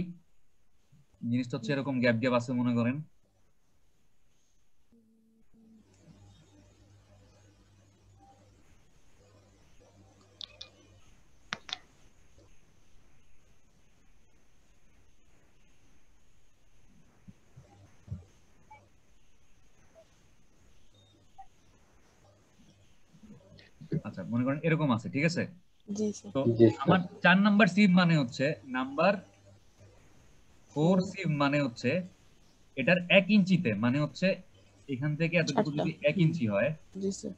জিনিসটা হচ্ছে এরকম গ্যাপ গ্যাপ আছে মনে করেন। মনে করেন এরকম আছে, ঠিক আছে? জি স্যার। তো জি স্যার। আমার 4 নাম্বার সিভ মানে হচ্ছে নাম্বার 4 সিভ মানে হচ্ছে এটার 1 ইঞ্চিতে, মানে হচ্ছে এখান থেকে এতটুকু যদি 1 ইঞ্চি হয়, জি স্যার।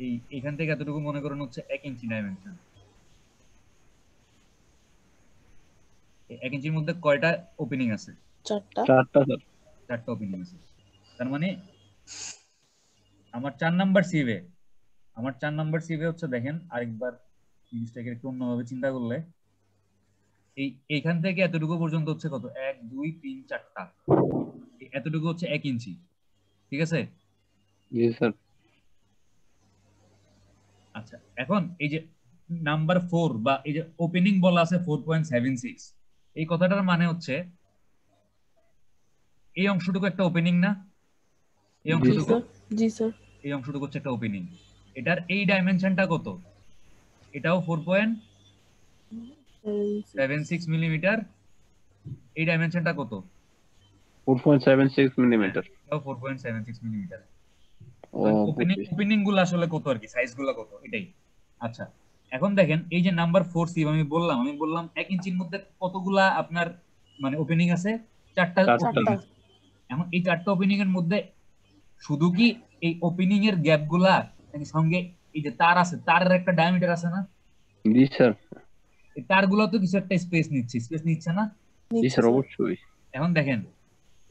এই এখান থেকে এতটুকু মনে করেন হচ্ছে 1 ইঞ্চি ডাইমেনশন। 1 ইঞ্চির মধ্যে কয়টা ওপেনিং আছে? 4টা। 4টা স্যার। 4টা ওপেনিং আছে। তার মানে আমার 4 নাম্বার সিভে হচ্ছে, দেখেন আরেকবার জিনিসটাকে একটু অন্যভাবে চিন্তা করলে, এইখান থেকে এতটুকু পর্যন্ত হচ্ছে কত? 1 2 3 4টা, এতটুকু হচ্ছে 1 ইঞ্চি, ঠিক আছে? জি স্যার। আচ্ছা, এখন এই যে নাম্বার 4 বা এই যে ওপেনিং বলা আছে 4.76, এই কথাটার মানে হচ্ছে এই অংশটুকু একটা ওপেনিং না? এই জি অংশটুকু, স্যার। জি স্যার। এই অংশটুকু হচ্ছে একটা ওপেনিং। এটার এই ডাইমেনশনটা কত? এটাও 4.76 মিলিমিটার। এই ডাইমেনশনটা কত? 4.76 মিলিমিটার। এটাও 4.76 মিলিমিটার। ও ওপেনিং গুলো আসলে কত আর কি, সাইজ গুলো কত, এটাই। আচ্ছা, এখন দেখেন এই যে নাম্বার 4 সিভ আমি বললাম 1 ইঞ্চির মধ্যে কতগুলা আপনার মানে ওপেনিং আছে? 4টা ওপেনিং আছে। এখন এই 4টা ওপেনিং এর মধ্যে শুধু কি এই ওপেনিং এর গ্যাপ গুলা সঙ্গে এই যে তার আছে, তারের একটা ডায়ামিটার আছে না? জি স্যার। এই তারগুলো তো কিছু একটা স্পেস নিচ্ছে না? জি স্যার অবশ্যই। এখন দেখেন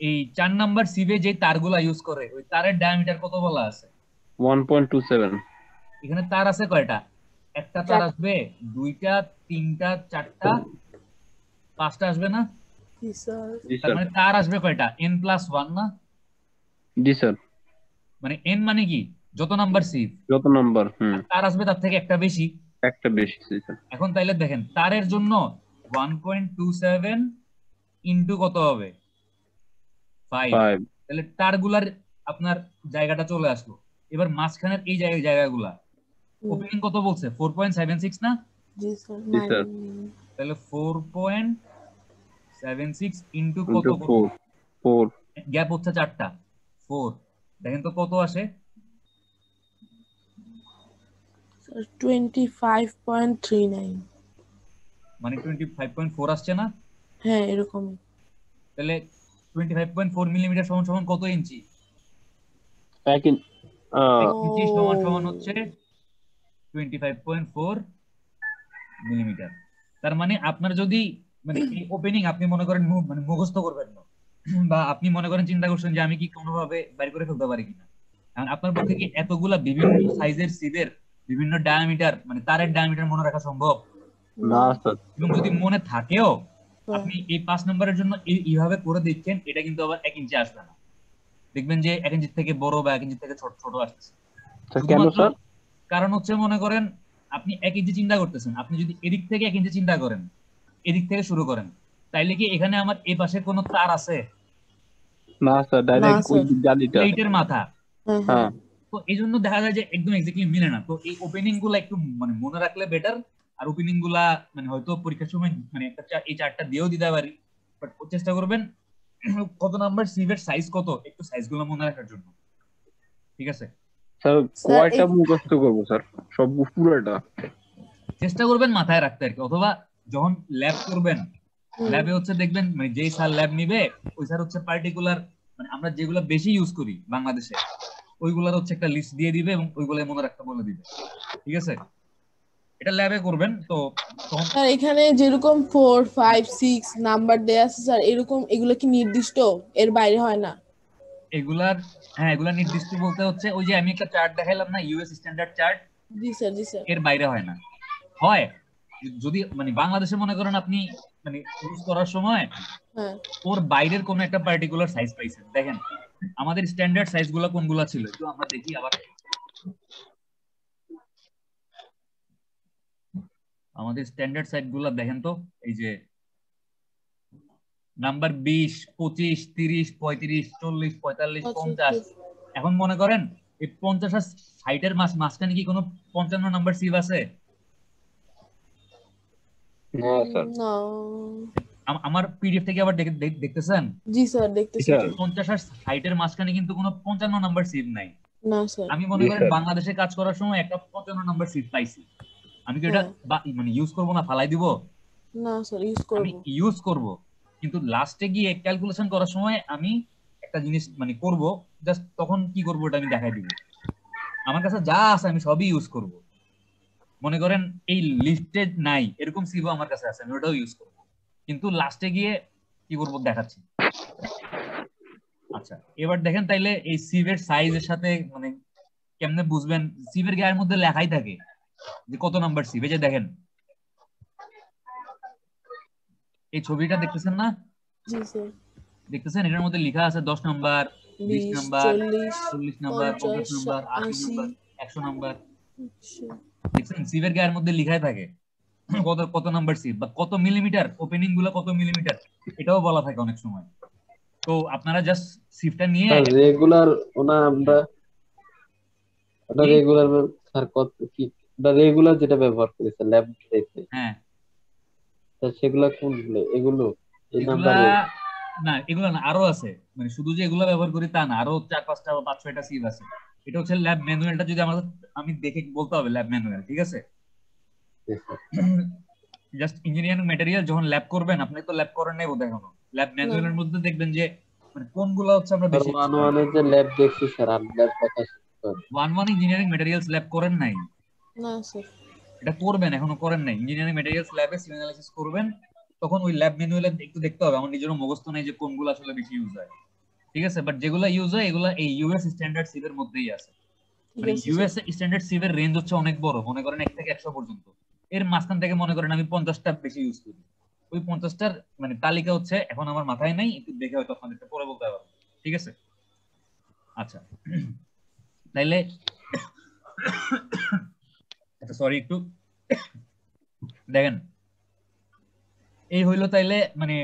এই 4 নাম্বার সিভে যে তারগুলা ইউজ করে ওই তারের ডায়ামিটার কত বলা আছে? 1.27। এখানে তার আছে কয়টা? একটা তার আসবে, 2টা, 3টা, 4টা, 5টা আসবে না? জি স্যার। তার মানে তার আসবে কয়টা? n+1 না? জি স্যার। মানে n মানে কি? যত নাম্বার সিভ, যত নাম্বার তার আসবে তার থেকে একটা বেশি। একটা বেশি স্যার। এখন তাইলে দেখেন তারের জন্য 1.27 ইনটু কত হবে? 5। তাহলে তারগুলার আপনার জায়গাটা চলে আসলো। এবার মাঝখানের এই জায়গাগুলা ওপেনিং কত বলছে? 4.76 না? জি স্যার। জি স্যার। তাহলে 4.76 ইনটু কত? 4 গ্যাপ হচ্ছে 4টা, 4। দেখেন তো কত আসে? 25.39। মানে 25.4 আসছে না? হ্যাঁ এরকমই। তাহলে 25.4 মিলিমিটার সমান সমান কত ইঞ্চি? 1 ইঞ্চি সমান সমান হচ্ছে 25.4 মিলিমিটার। তার মানে আপনার যদি মানে এই ওপেনিং আপনি মনে করেন মানে মুখস্থ করবেন না, বা আপনি মনে করেন চিন্তা করছেন যে আমি কি কোনোভাবে বাইর করে ফেলতে পারি কিনা, কারণ আপনার পক্ষে কি এতগুলা বিভিন্ন সাইজের সিভের বিভিন্ন ডায়ামিটার মানে তারের ডায়ামিটার মনে রাখা সম্ভব না স্যার। এবং যদি মনে থাকেও আপনি এই 5 নম্বরের জন্য এইভাবে করে দিচ্ছেন, এটা কিন্তু আবার 1 ইঞ্চি আসবে না, দেখবেন যে 1 ইঞ্চি থেকে বড় বা 1 ইঞ্চি থেকে ছোট ছোট আসছে। কেন স্যার? কারণ হচ্ছে মনে করেন আপনি 1 ইঞ্চি চিন্তা করতেছেন, আপনি যদি এদিক থেকে 1 ইঞ্চি চিন্তা করেন, এদিক থেকে শুরু করেন, তাইলে কি এখানে আমার এই পাশে কোনো তার আছে? না স্যার, ডাইরেক্ট ওই জালিটা প্লেটের মাথা। হ্যাঁ। তো এই জন্য দেখা যায় যে একদম এক্স্যাক্টলি মিলে না। তো এই ওপেনিং গুলা একটু মানে মনে রাখলে বেটার। আর ওপেনিং গুলা মানে হয়তো পরীক্ষার সময় মানে একটা এই 4টা দিয়েও দিতে পারি, বাট চেষ্টা করবেন কত নাম্বার সিভের সাইজ কত একটু সাইজগুলো মনে রাখার জন্য, ঠিক আছে? স্যার কয়টা মুখস্থ করব স্যার? সব পুরোটা চেষ্টা করবেন মাথায় রাখতে আর কি, অথবা যখন ল্যাব করবেন ল্যাবে হচ্ছে দেখবেন মানে যেই স্যার ল্যাব নিবে ওই স্যার হচ্ছে পার্টিকুলার মানে আমরা যেগুলো বেশি ইউজ করি বাংলাদেশে ওইগুলোর হচ্ছে একটা লিস্ট দিয়ে দিবে এবং ওইগুলো মনে রাখতে বলে দিবে, ঠিক আছে? এটা ল্যাবে করবেন। তো তখন স্যার এখানে যেরকম 4 5 6 নাম্বার দেয়া আছে স্যার, এরকম এগুলো কি নির্দিষ্ট, এর বাইরে হয় না? এগুলার হ্যাঁ এগুলা নির্দিষ্ট বলতে হচ্ছে ওই যে আমি একটা চার্ট দেখাইলাম না, ইউএস স্ট্যান্ডার্ড চার্ট, জি স্যার। জি স্যার। এর বাইরে হয় না। হয় যদি মানে বাংলাদেশে মনে করেন আপনি মানে ইউজ করার সময় ওর বাইরের কোন একটা পার্টিকুলার সাইজ পাইছেন, দেখেন আমাদের স্ট্যান্ডার্ড সাইজ গুলা কোনগুলা ছিল একটু আমরা দেখি আবার। আমাদের স্ট্যান্ডার্ড সাইজ গুলা দেখেন তো, এই যে নাম্বার 20 25 30 35 40 45 50। এখন মনে করেন এই 50 আর 60 এর মাঝখানে কি কোনো 55 নাম্বার সিভ আছে? না স্যার। না। আমার পিডিএফ থেকে আবার দেখতেছেন? জি স্যার দেখতেছি। 50 আর 60 এর মাঝখানে কিন্তু কোনো 55 নাম্বার সিভ নাই। না স্যার। আমি মনে জি করেন স্যার। বাংলাদেশে কাজ করার সময় একটা 55 নম্বর সিট পাইছি, আমি কি এটা হ্যাঁ। মানে ইউজ করব না ফালাই দিব? না স্যার, ইউজ আমি করব। ইউজ করব, কিন্তু লাস্টে গিয়ে ক্যালকুলেশন করার সময় আমি একটা জিনিস মানে করব, জাস্ট তখন কি করব এটা আমি দেখাই দিব। আমার কাছে যা আছে আমি সবই ইউজ করব। মনে করেন এই লিস্টে নাই এরকম সিভও আমার কাছে আছে, আমি ওটাও ইউজ করব, কিন্তু লাস্টে গিয়ে কি করব দেখাচ্ছি। আচ্ছা এবার দেখেন তাইলে এই সিভের সাইজের সাথে মানে কেমনে বুঝবেন? সিভের গায়ের মধ্যে লেখাই থাকে যে কত নাম্বার সিভ। এই যে দেখেন এই ছবিটা দেখতেছেন না? জি স্যার। দেখতেছেন এটার মধ্যে লেখা আছে 10 number, 20 20, number, 40, 40 number, 50 50, number, 80 80, number, 100 number. 100। দেখছেন সিভের গায়ের মধ্যে লেখাই থাকে কত কত নাম্বার সিভ বা কত মিলিমিটার, ওপেনিং গুলো কত মিলিমিটার, এটাও বলা থাকে অনেক সময়। তো আপনারা জাস্ট সিভটা নিয়ে রেগুলার ওনা আমরা ওটা কি? রেগুলার স্যার কত কি ওটা রেগুলার যেটা ব্যবহার করি স্যার ল্যাব টেস্টে, হ্যাঁ স্যার সেগুলা কোনগুলো? এগুলো এই এগুলা নাম্বার না, এগুলা না, আরো আছে। মানে শুধু যে এগুলা ব্যবহার করি তা না, আরো 4-5টা বা 5-6টা সিভ আছে। এটা হচ্ছে ল্যাব ম্যানুয়ালটা, যদি আমি দেখে বলতে হবে ল্যাব ম্যানুয়াল, ঠিক আছে? জাস্ট ইঞ্জিনিয়ারিং ম্যাটেরিয়াল যখন ল্যাব করবেন, আপনি তো ল্যাব করেন নাই বোধহয় এখনো, ল্যাব ম্যানুয়ালের মধ্যে দেখবেন যে মানে কোনগুলো হচ্ছে আমরা স্যার বেশি ইউজ 1-1 করি। এর যে ল্যাব দেখছি স্যার আমি ল্যাব কথা স্যার 1-1 ইঞ্জিনিয়ারিং ম্যাটেরিয়ালস ল্যাব করেন নাই? না স্যার। এটা করবেন, এখনো করেন নাই। ইঞ্জিনিয়ারিং ম্যাটেরিয়ালস ল্যাবে সিভ অ্যানালাইসিস করবেন, তখন ওই ল্যাব ম্যানুয়ালে একটু দেখতে হবে। আমার নিজেরও মুখস্থ নেই যে কোনগুলো আসলে বেশি ইউজ হয়, ঠিক আছে? বাট যেগুলো ইউজ হয় এগুলো এই ইউএস স্ট্যান্ডার্ড সিভ এর মধ্যেই আছে। ঠিক মানে আছে স্যার। ইউএস স্ট্যান্ডার্ড সিভ এর রেঞ্জ হচ্ছে অনেক বড়, মনে করেন 1 থেকে 100 পর্যন্ত। এর মাঝখান থেকে মনে করেন আমি 50টা বেশি ইউজ করি। ওই 50টার মানে তালিকা হচ্ছে এখন আমার মাথায় নাই, একটু দেখে হয়তো আপনাদেরকে পরে বলতে পারবো, ঠিক আছে? আচ্ছা তাইলে আচ্ছা সরি একটু দেখেন, এই হইলো তাইলে মানে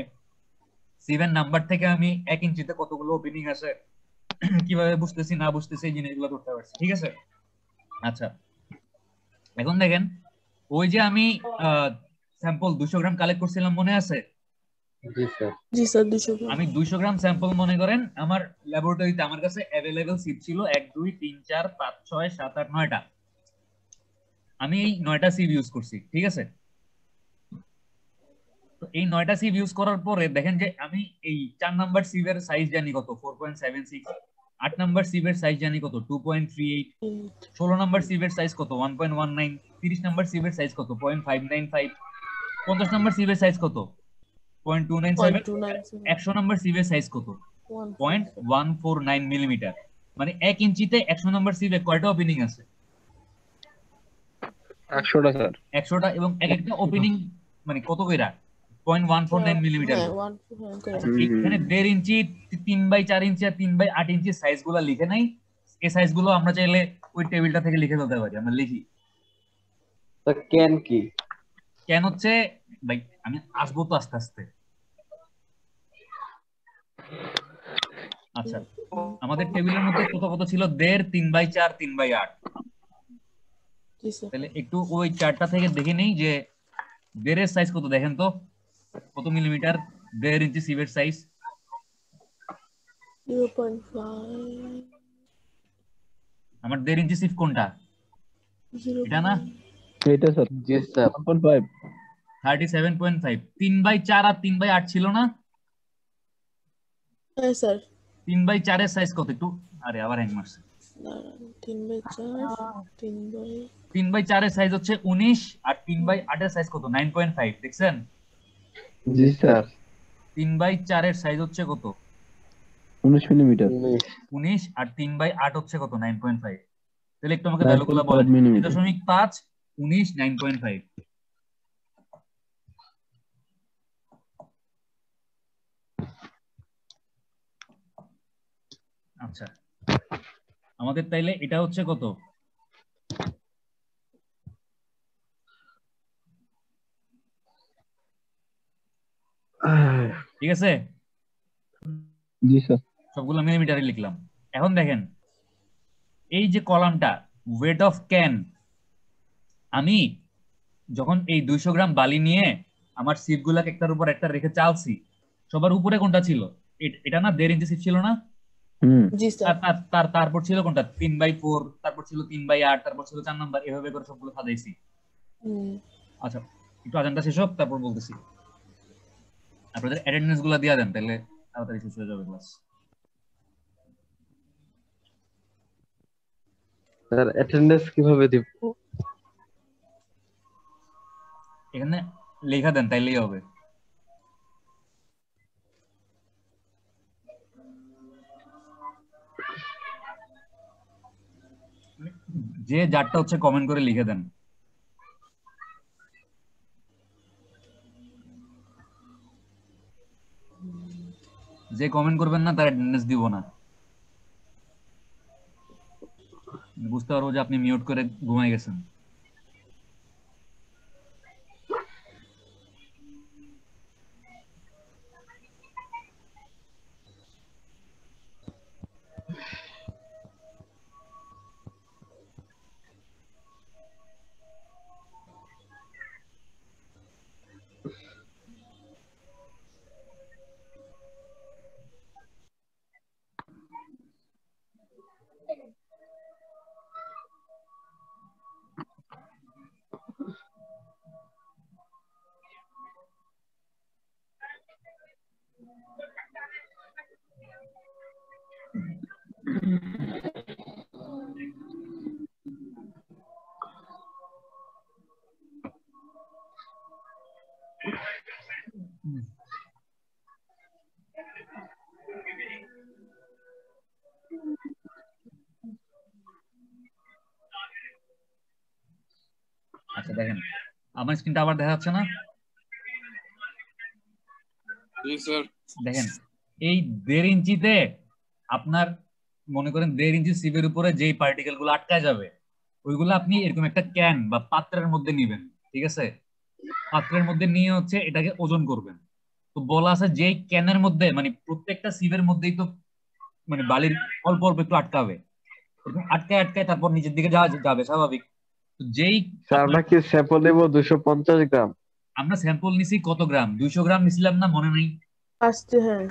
সিভেন নাম্বার থেকে আমি 1 ইঞ্চিতে কতগুলো ওপেনিং আছে কিভাবে বুঝতেছি না বুঝতেছি এই জিনিসগুলো করতে পারছি, ঠিক আছে? আচ্ছা এখন দেখেন, ওই যে আমি স্যাম্পল 200 গ্রাম কালেক্ট করছিলাম, মনে আছে? জি স্যার। জি স্যার, 200 গ্রাম। আমি 200 গ্রাম স্যাম্পল মনে করেন আমার ল্যাবরেটরিতে আমার কাছে অ্যাভেলেবল সিভ ছিল 1 2 3 4 5 6 7 8 9টা। আমি এই 9টা সিভ ইউজ করছি, ঠিক আছে? তো এই 9টা সিভ ইউজ করার পরে দেখেন যে আমি এই 4 নাম্বার সিভের সাইজ জানি কত 4.76, 8 নাম্বার সিভের সাইজ জানি কত 2.38, 16 নাম্বার সিভের সাইজ কত 1.19, 30 নাম্বার সিভের সাইজ কত 0.595, 50 নাম্বার সিভের সাইজ কত 0.297, 0.297, 100 নাম্বার সিভের সাইজ কত 0.149 মিলিমিটার। মানে 1 ইঞ্চিতে 100 নাম্বার সিভে কয়টা ওপেনিং আছে? 100টা স্যার। 100টা, এবং এক একটা ওপেনিং মানে কত কইরা 0.149 মিলিমিটার। হ্যাঁ 1 করে। আচ্ছা এখানে 1.5 ইঞ্চি, 3/4 ইঞ্চি আর 3/8 ইঞ্চি সাইজ গুলো লিখে নাই। এই সাইজ গুলো আমরা চাইলে ওই টেবিলটা থেকে লিখে ফেলতে পারি, আমরা লিখি। স্যার ক্যান কি? কেন হচ্ছে ভাই আমি আসবো তো আস্তে আস্তে। আচ্ছা আমাদের টেবিলের মধ্যে কত কত ছিল 1.5, 3/4, 3/8। জি স্যার। তাহলে একটু ওই চার্টটা থেকে দেখে নেই যে 1.5 এর সাইজ কত, দেখেন তো কত মিলিমিটার 1.5 ইঞ্চি সিভের সাইজ। 0.5। আমার 1.5 ইঞ্চি সিভ কোনটা? এটা না? এটা স্যার জি স্যার। 1.5 37.5। 3/4 আর 3/8 ছিল না? হ্যাঁ স্যার। 3/4 এর সাইজ কত একটু, আরে আবার হ্যাং মারছে। 3/4, 3/। 3/4 এর সাইজ হচ্ছে 19 আর 3/8 এর সাইজ কত 9.5, দেখছেন? জি স্যার। 3/4 এর সাইজ হচ্ছে কত 19 মিলিমিটার। 19 আর 3/8 হচ্ছে কত 9.5। তাহলে একটু আমাকে ভ্যালুগুলো বলেন। 2.5, 19, 9.5। আচ্ছা আমাদের তাইলে এটা হচ্ছে কত? ঠিক আছে, জি স্যার। সবগুলো মিলিমিটারে লিখলাম। এখন দেখেন এই যে কলামটা ওয়েট অফ ক্যান, আমি যখন এই 200 গ্রাম বালি নিয়ে আমার সিপগুলাকে একটার উপর একটা রেখে চালছি, সবার উপরে কোনটা ছিল? এটা না 1.5 ইঞ্চি সিপ ছিল না? জি স্যার। তারপর ছিল কোনটা 3/4, তারপর ছিল 3/8, তারপর ছিল 4 নাম্বার, এভাবে করে সবগুলো সাজাইছি। আচ্ছা একটু আজানটা শেষ হোক তারপর বলতেছি। আপনাদের অ্যাটেন্ডেন্স গুলো দিয়া দেন তাহলে তাড়াতাড়ি শেষ হয়ে যাবে ক্লাস। স্যার অ্যাটেন্ডেন্স কিভাবে দিব? এখানে লেখা দেন তাইলেই হবে। যে যারটা হচ্ছে কমেন্ট করে লিখে দেন। যে কমেন্ট করবেন না তার অ্যাটেন্ডেন্স দিব না। বুঝতে পারবো যে আপনি মিউট করে ঘুমাই গেছেন। আচ্ছা দেখেন আমার স্ক্রিনটা আবার দেখা যাচ্ছে না? জি স্যার। দেখেন এই 1.5 ইঞ্চিতে আপনার মনে করেন 1.5 ইঞ্চি সিভের উপরে যেই পার্টিকেল গুলো আটকায় যাবে ওইগুলো আপনি এরকম একটা ক্যান বা পাত্রের মধ্যে নিবেন, ঠিক আছে? পাত্রের মধ্যে নিয়ে হচ্ছে এটাকে ওজন করবেন। তো বলা আছে যেই ক্যানের মধ্যে মানে প্রত্যেকটা সিভের মধ্যেই তো মানে বালির অল্প অল্প একটু আটকাবে, এরকম আটকায় আটকায় তারপর নিচের দিকে যাবে স্বাভাবিক। তো যেই স্যার আমরা কি স্যাম্পল নেব 250 গ্রাম? আমরা স্যাম্পল নিছি কত গ্রাম? 200 গ্রাম নিছিলাম না, মনে নেই? আসছে হ্যাঁ।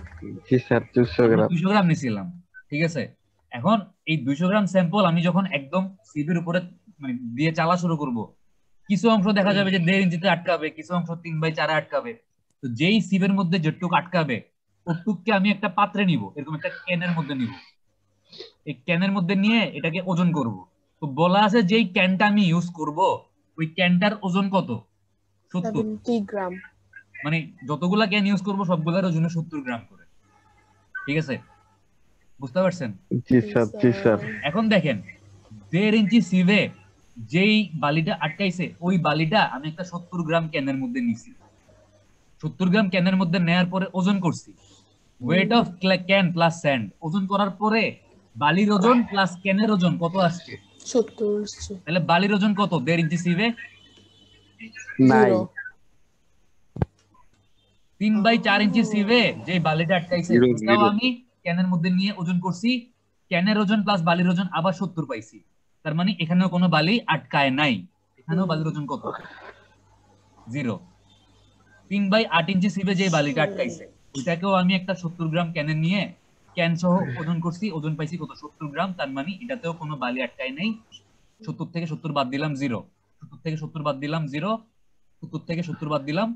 জি স্যার 200 গ্রাম। 200 গ্রাম নিছিলাম, ঠিক আছে। এখন এই 200 গ্রাম স্যাম্পল আমি যখন একদম সিভির উপরে মানে দিয়ে চালা শুরু করব, কিছু অংশ দেখা যাবে যে 1.5 ইঞ্চিতে আটকাবে, কিছু অংশ 3/4 আটকাবে। তো যেই সিভের মধ্যে যেটুক আটকাবে ওটুককে আমি একটা পাত্রে নিব, এরকম একটা ক্যানের মধ্যে নিব। এই ক্যানের মধ্যে নিয়ে এটাকে ওজন করব। তো বলা আছে যেই ক্যানটা আমি ইউজ করব ওই ক্যানটার ওজন কত? 70 গ্রাম। মানে যতগুলা ক্যান ইউজ করব সবগুলোর ওজন 70 গ্রাম করে, ঠিক আছে? বুঝতে পারছেন? জি স্যার জি স্যার। এখন দেখেন 1.5 ইঞ্চি সিভে যেই বালিটা আটকাইছে ওই বালিটা আমি একটা 70 গ্রাম ক্যানের মধ্যে নিছি। 70 গ্রাম ক্যানের মধ্যে নেয়ার পরে ওজন করছি। Weight of can plus sand ওজন করার পরে বালির ওজন প্লাস ক্যানের ওজন কত আসছে? 70 আসছে। তাহলে বালির ওজন কত 1.5 ইঞ্চি সিভে? নাই। 3/4 ইঞ্চি সিভে যে বালিটা আটকাইছে ওটাও আমি ক্যানের মধ্যে নিয়ে ওজন করছি। ক্যানের ওজন প্লাস বালির ওজন আবার 70 পাইছি। তার মানে এখানেও কোনো বালি আটকায় নাই। এখানেও বালির ওজন কত? 0। 3/8 ইঞ্চি সিভে যে বালিটা আটকাইছে ওইটাকেও আমি একটা 70 গ্রাম ক্যানে নিয়ে ক্যান সহ ওজন করছি, ওজন পাইছি কত? 70 গ্রাম। তার মানে এটাতেও কোনো বালি আটকায় নাই। 70 থেকে 70 বাদ দিলাম 0, 70 থেকে 70 বাদ দিলাম 0, 70 থেকে 70 বাদ দিলাম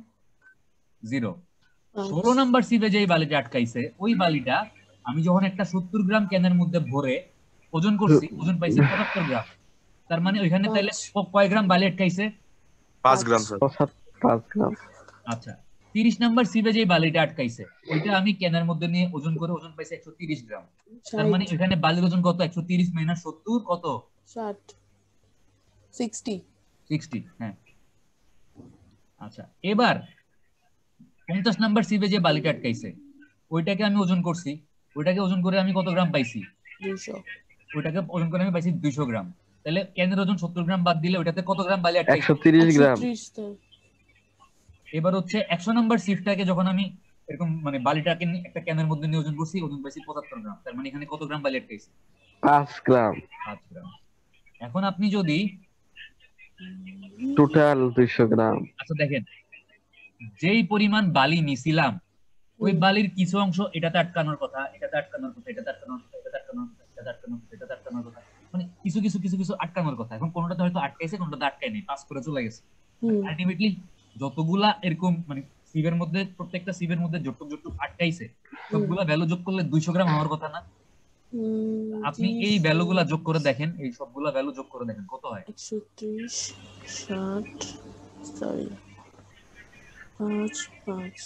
0। 16 নাম্বার সিভে যেই বালিটা আটকাইছে ওই বালিটা আমি যখন একটা 70 গ্রাম ক্যানের মধ্যে ভরে ওজন করছি, ওজন পাইছি 75 গ্রাম। তার মানে ওইখানে তাইলে কয় গ্রাম বালি আটকাইছে? 5 গ্রাম স্যার। 5 গ্রাম। আচ্ছা 30 নাম্বার সিভে যেই বালিটা আটকাইছে ওইটা আমি ক্যানের মধ্যে নিয়ে ওজন করে ওজন পাইছি 130 গ্রাম। তার মানে ওইখানে বালির ওজন কত? 130 মাইনাস 70 কত? 60। হ্যাঁ আচ্ছা এবার 50 নাম্বার সিভে যে বালিটা আটকাইছে ওইটাকে আমি ওজন করছি, ওইটাকে ওজন করে আমি কত গ্রাম পাইছি? 200। ওইটাকে ওজন করে আমি পাইছি 200 গ্রাম। তাহলে ক্যানের ওজন 70 গ্রাম বাদ দিলে ওইটাতে কত গ্রাম বালি আটকাইছে? 130 গ্রাম। এবার হচ্ছে 100 নাম্বার সিফটাকে যখন আমি এরকম মানে বালিটাকে একটা ক্যানের মধ্যে নিয়ে ওজন করছি, ওজন পাইছি 75 গ্রাম। তার মানে এখানে কত গ্রাম বালি আটকাইছে? 5 গ্রাম। 5 গ্রাম। এখন আপনি যদি টোটাল 200 গ্রাম। আচ্ছা দেখেন যেই পরিমাণ বালি নিছিলাম ওই বালির কিছু অংশ এটাতে আটকানোর কথা, এটাতে আটকানোর কথা, এটাতে আটকানোর কথা, এটাতে আটকানোর কথা, মানে কিছু কিছু কিছু কিছু আটকানোর কথা। এখন কোনোটাতে হয়তো আটকাইছে, কোনোটাতে আটকায় নেই, পাস করে চলে গেছে। আলটিমেটলি যতগুলা এরকম মানে সিভের মধ্যে, প্রত্যেকটা সিভের মধ্যে যতটুক আটকাইছে সবগুলা ভ্যালু যোগ করলে 200 গ্রাম হওয়ার কথা না? আপনি এই ভ্যালুগুলা যোগ করে দেখেন, এই সবগুলা ভ্যালু যোগ করে দেখেন কত হয়। 130 60 সরি 5 5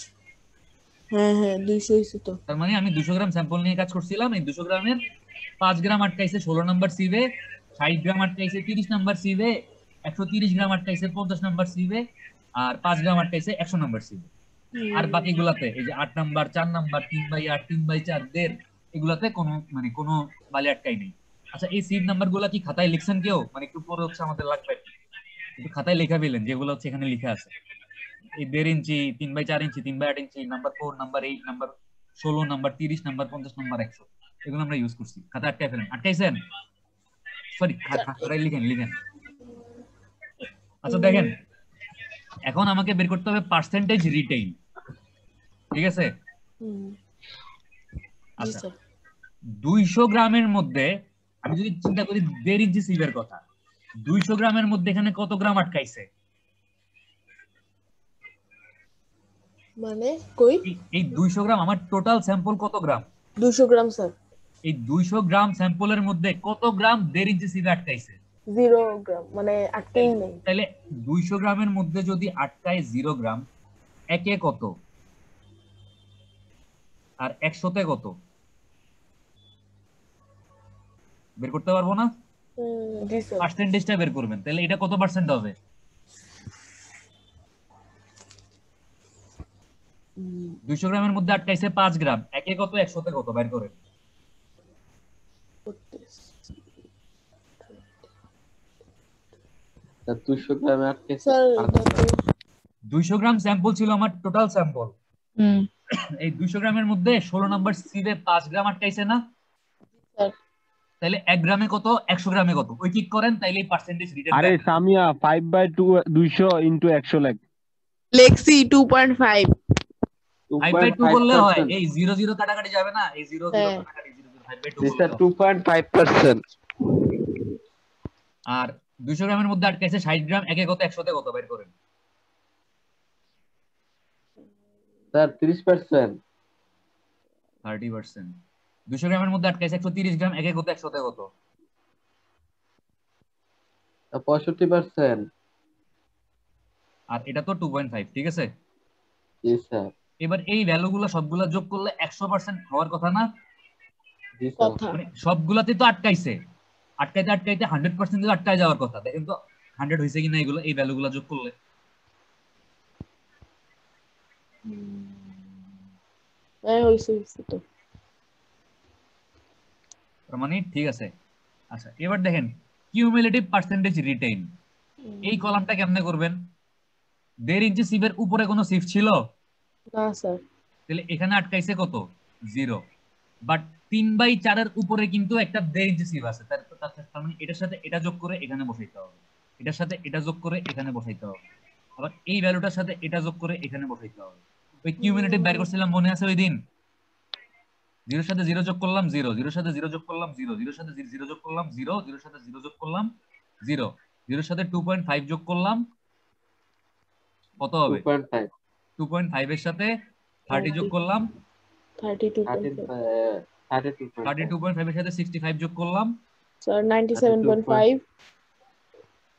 হ্যাঁ হ্যাঁ 200 হইছে তো। তার মানে আমি 200 গ্রাম স্যাম্পল নিয়ে কাজ করছিলাম, এই 200 গ্রামের 5 গ্রাম আটকাইছে 16 নাম্বার সিভে, 60 গ্রাম আটকাইছে 30 নাম্বার সিভে, 130 গ্রাম আটকাইছে 50 নাম্বার সিভে, আর 5 গ্রাম আটকাইছে 100 নাম্বার সিভে। আর বাকিগুলাতে এই যে 8 নাম্বার, 4 নাম্বার, 3/8, 3/4, 1.5 এগুলাতে কোনো মানে কোনো বালি আটকাই নেই। আচ্ছা, এই সিভ নাম্বার গুলা কি খাতায় লিখছেন কেউ? মানে একটু পরে হচ্ছে আমাদের লাগবে, একটু খাতায় লেখা পেলেন যেগুলো হচ্ছে এখানে লেখা আছে। এই 1.5 inch, 3/4 inch, 3/8 inch, number 4, number 8, number 16, number 30, number 50, number 100, এগুলো আমরা ইউজ করছি। খাতা আটকায় ফেলেন, আটকাইছেন? সরি, খাতায় লিখেন লিখেন। আচ্ছা দেখেন, এখন আমাকে বের করতে হবে পার্সেন্টেজ রিটেইন, ঠিক আছে? আচ্ছা, 200 গ্রামের মধ্যে আমি যদি চিন্তা করি 1.5 ইঞ্চি সিভের কথা, 200 গ্রামের মধ্যে এখানে কত গ্রাম আটকাইছে? মানে কই এই 200 গ্রাম আমার টোটাল স্যাম্পল কত গ্রাম? 200 গ্রাম স্যার। এই 200 গ্রাম স্যাম্পলের মধ্যে কত গ্রাম 1.5 ইঞ্চি সিভে আটকাইছে? 0 গ্রাম, মানে আটকেই নেই। তাহলে 200 গ্রামের মধ্যে যদি আটকায় 0 গ্রাম, একে কত আর 100তে কত বের করতে পারবো না? জি স্যার। পার্সেন্টেজটা বের করবেন, তাহলে এটা কত পার্সেন্ট হবে? 200 গ্রামের মধ্যে আটকাইছে 5 গ্রাম, একে কত 100তে কত বের করেন। 200 গ্রামে আটকেছে স্যার 200 গ্রাম স্যাম্পল ছিল আমার টোটাল স্যাম্পল। এই 200 গ্রামের মধ্যে 16 নাম্বার সিভে 5 গ্রাম আটকাইছে না? স্যার তাহলে 1 গ্রামে কত, 100 গ্রামে কত, ওই ঠিক করেন, তাইলে পার্সেন্টেজ রিটেন। আরে সামিয়া 5/2 200 ইনটু 100 লাখ লেক্সি 2.5 5/2 করলে হয়, এই 0 0 কাটাকাটি যাবে না, এই 0 0 কাটাকাটি 0 0 5/2 জি স্যার 2.5%। আর 200 গ্রামের মধ্যে আটকাইছে 60 গ্রাম, একে কত 100তে কত বের করেন। স্যার 30%। 30%। 200 গ্রামের মধ্যে আটকাইছে 130 গ্রাম, একে কত 100তে কত? 65%। আর এটা তো 2.5, ঠিক আছে? জি স্যার। এবার এই ভ্যালুগুলো সবগুলা যোগ করলে 100% হওয়ার কথা না? জি স্যার। মানে সবগুলাতে তো আটকাইছে, আটকাইতে আটকাইতে 100% তো আটকায় যাওয়ার কথা। দেখেন তো 100 হইছে কিনা এগুলো, এই ভ্যালুগুলো যোগ করলে। হ্যাঁ হইছে তো। মানে ঠিক আছে। আচ্ছা, এবার দেখেন কিউমুলেটিভ পার্সেন্টেজ রিটেইন, এই কলামটা কেমনে করবেন? 1.5 ইঞ্চি সিভের উপরে কোনো সিভ ছিল না স্যার। তাহলে এখানে আটকাইছে কত? 0। বাট 3/4 এর উপরে কিন্তু একটা 1.5 ইঞ্চি সিভ আছে, তার মানে এটার সাথে এটা যোগ করে এখানে বসাইতে হবে, এটার সাথে এটা যোগ করে এখানে বসাইতে হবে, আবার এই ভ্যালুটার সাথে এটা যোগ করে এখানে বসাইতে হবে। ওই কিউমুলেটিভ বের করছিলাম, মনে আছে ওই দিন? 0 এর সাথে 0 যোগ করলাম 0, 0 এর সাথে 0 যোগ করলাম 0, 0 এর সাথে 0 যোগ করলাম 0, 0 এর সাথে 0 যোগ করলাম 0, 0 এর সাথে 2.5 যোগ করলাম, কত হবে? 2.5। 2.5 এর সাথে 30 যোগ করলাম 32.5 32.5 এর সাথে 65 যোগ করলাম স্যার 97.5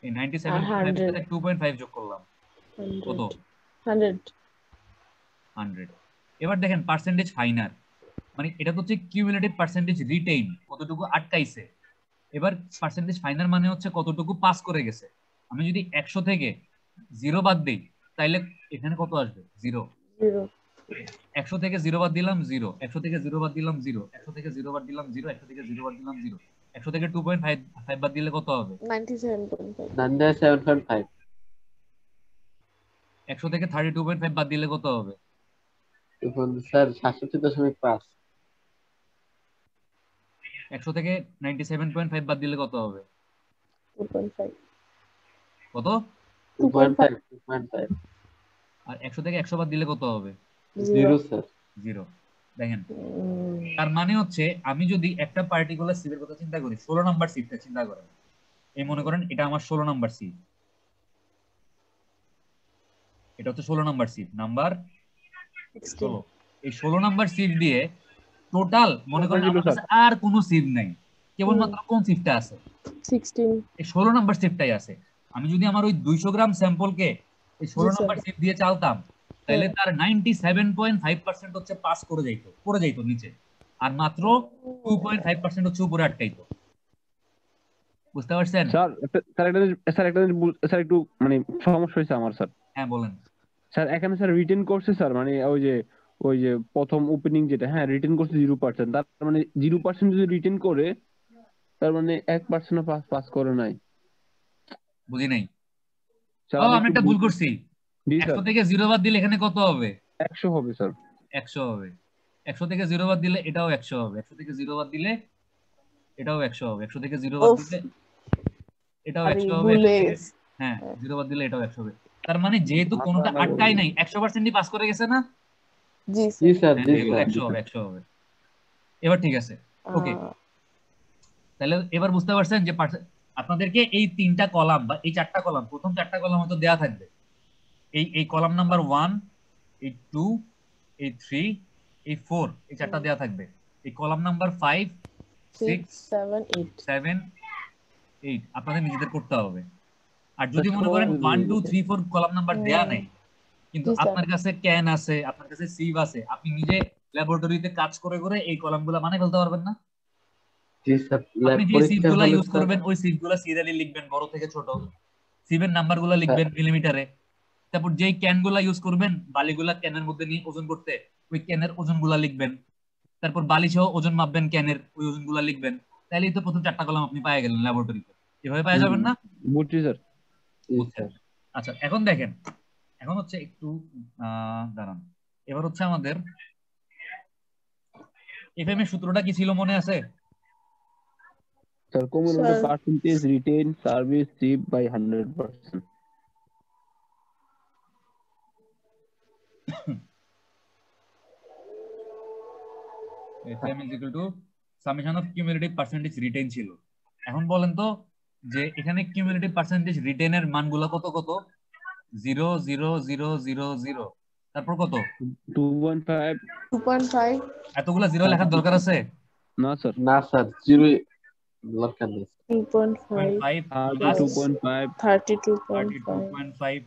এই 97.5 এর সাথে 2.5 যোগ করলাম কত? 100। এবার দেখেন পার্সেন্টেজ ফাইনার, মানে এটা হচ্ছে কিউমুলেটিভ পার্সেন্টেজ রিটেইন, কতটুকু আটকাইছে। এবার পার্সেন্টেজ ফাইনার মানে হচ্ছে কতটুকু পাস করে গেছে। আমি যদি 100 থেকে 0 বাদ দেই তাইলে এখানে কত আসবে? 0। 100 থেকে 0 বাদ দিলাম 0, 100 থেকে 0 বাদ দিলাম 0, 100 থেকে 0 বাদ দিলাম 0, 100 থেকে 0 বাদ দিলাম 0, 100 থেকে 2.5 বাদ দিলে কত হবে? 97.5। 100 থেকে 32.5 বাদ দিলে কত হবে? স্যার 67.5। 100 থেকে 97.5 বাদ দিলে কত হবে? 2.5। কত? 2.5। আর 100 থেকে 100 বাদ দিলে কত হবে? 0 স্যার। 0। দেখেন তার মানে হচ্ছে আমি যদি একটা পার্টিকুলার সিভের কথা চিন্তা করি, 16 নাম্বার সিভটা চিন্তা করেন, এই মনে করেন এটা আমার 16 নাম্বার সিভ, এটা হচ্ছে 16 নাম্বার সিভ নাম্বার 16। এই 16 নাম্বার সিভ দিয়ে টোটাল মনে করেন আমার কাছে আর কোনো সিভ নাই, কেবলমাত্র কোন সিভটা আছে 16, এই 16 নাম্বার সিভটাই আছে। আমি যদি আমার ওই 200 গ্রাম স্যাম্পলকে এই 16 নাম্বার সিভ দিয়ে চালতাম তাহলে তার 97.5% হচ্ছে পাস করে যাইতো নিচে, আর মাত্র 2.5% হচ্ছে উপরে আটকাইতো। বুঝতে পারছেন স্যার একটু মানে সমস্যা হয়েছে আমার স্যার। হ্যাঁ বলেন স্যার এখানে স্যার রিটেন করছে স্যার, মানে ওই যে প্রথম ওপেনিং যেটা, হ্যাঁ রিটেন করছে 0%, তার মানে 0% যদি রিটেন করে তার মানে 1% পাস করে নাই। বুঝি নাই। স্যার আমি একটা ভুল করছি, 100 থেকে 0 বাদ দিলে এখানে কত হবে? 100 হবে স্যার। 100 হবে। 100 থেকে 0 বাদ দিলে এটাও 100 হবে, 100 থেকে 0 বাদ দিলে এটাও 100 হবে, 100 থেকে 0 বাদ দিলে এটাও 100 হবে, হ্যাঁ 0 বাদ দিলে এটাও 100 হবে। তার মানে যেহেতু কোনটা আটকাই নাই 100%ই পাস করে গেছে না? জি স্যার 100 হবে, 100 হবে। এবার ঠিক আছে, ওকে। তাহলে এবার বুঝতে পারছেন যে আপনাদেরকে এই 3টা কলাম বা এই 4টা কলাম, প্রথম 4টা কলাম হয়তো দেয়া থাকবে, এই কলাম নাম্বার 1, এই 2, এই 3, এই 4, এই 4টা দেয়া থাকবে। এই কলাম নাম্বার 5, 6, 7, 8 আপনাদের নিজেদের করতে হবে। আর যদি মনে করেন 1, 2, 3, 4 কলাম নাম্বার দেয়া নাই কিন্তু আপনার কাছে ক্যান আছে, আপনার কাছে সিভ আছে, আপনি নিজে ল্যাবরেটরিতে কাজ করে করে এই কলামগুলো বানাই ফেলতে পারবেন না? জি স্যার, আপনি যে সিভগুলো ইউজ করবেন ওই সিভগুলো সিরিয়ালি লিখবেন, বড় থেকে ছোট, সিভের নাম্বারগুলো লিখবেন মিলিমিটারে। তারপর যেই ক্যানগুলো ইউজ করবেন বালিগুলা ক্যানের মধ্যে নিয়ে ওজন করতে, ওই ক্যানের ওজনগুলো লিখবেন। তারপর বালি সহ ওজন মাপবেন ক্যানের, ওই ওজনগুলো লিখবেন। তাহলেই তো প্রথম 4টা কলাম আপনি পেয়ে গেলেন ল্যাবরেটরিতে। এভাবে পেয়ে যাবেন না? বুঝছি স্যার। আচ্ছা এখন দেখেন, এখন হচ্ছে একটু দাঁড়ান, এবার হচ্ছে আমাদের এফএম এর সূত্রটা কি ছিল মনে আছে? Sir community percentage retain service sieve by 100%। FM is equal to summation of cumulative percentage retain ছিল। এখন বলেন তো যে এখানে cumulative percentage retain এর মানগুলো কত কত? 0 0 0 0 0, তারপর কত? 2.5। এতগুলা জিরো লেখার দরকার আছে? না স্যার, না স্যার, জিরো দরকার নেই। 2.5 32.5 32.5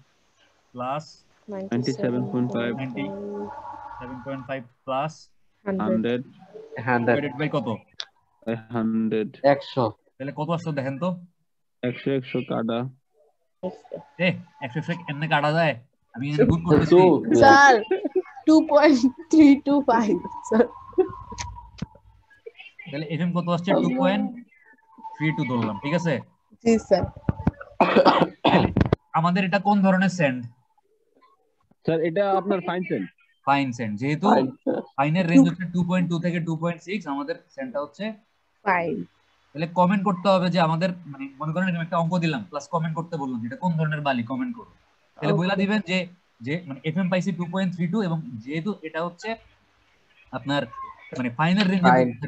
প্লাস 97.5 প্লাস 100 ডিভাইডেড বাই কত? 100 100। তাহলে কত আসলো দেখেন তো? 100 কাটা 100 এমনি কাটা যায়? আমি এখানে গুণ করতেছি স্যার 2.325 স্যার। তাহলে এফএম কত আসছে? 2.32 ধরলাম, ঠিক আছে? জি স্যার। আমাদের এটা কোন ধরনের স্যান্ড? স্যার এটা আপনার ফাইন স্যান্ড। ফাইন স্যান্ড, যেহেতু ফাইনের রেঞ্জ হচ্ছে 2.2 থেকে 2.6, আমাদের স্যান্ডটা হচ্ছে 5। তাহলে কমেন্ট করতে হবে যে আমাদের, মানে মনে করেন আমি একটা অঙ্ক দিলাম প্লাস কমেন্ট করতে বললাম এটা কোন ধরনের বালি, কমেন্ট করুন। তাহলে বইলা দিবেন যে যে মানে এফএম পাইছি 2.32 এবং যেহেতু এটা হচ্ছে আপনার মানে ফাইনাল রেঞ্জ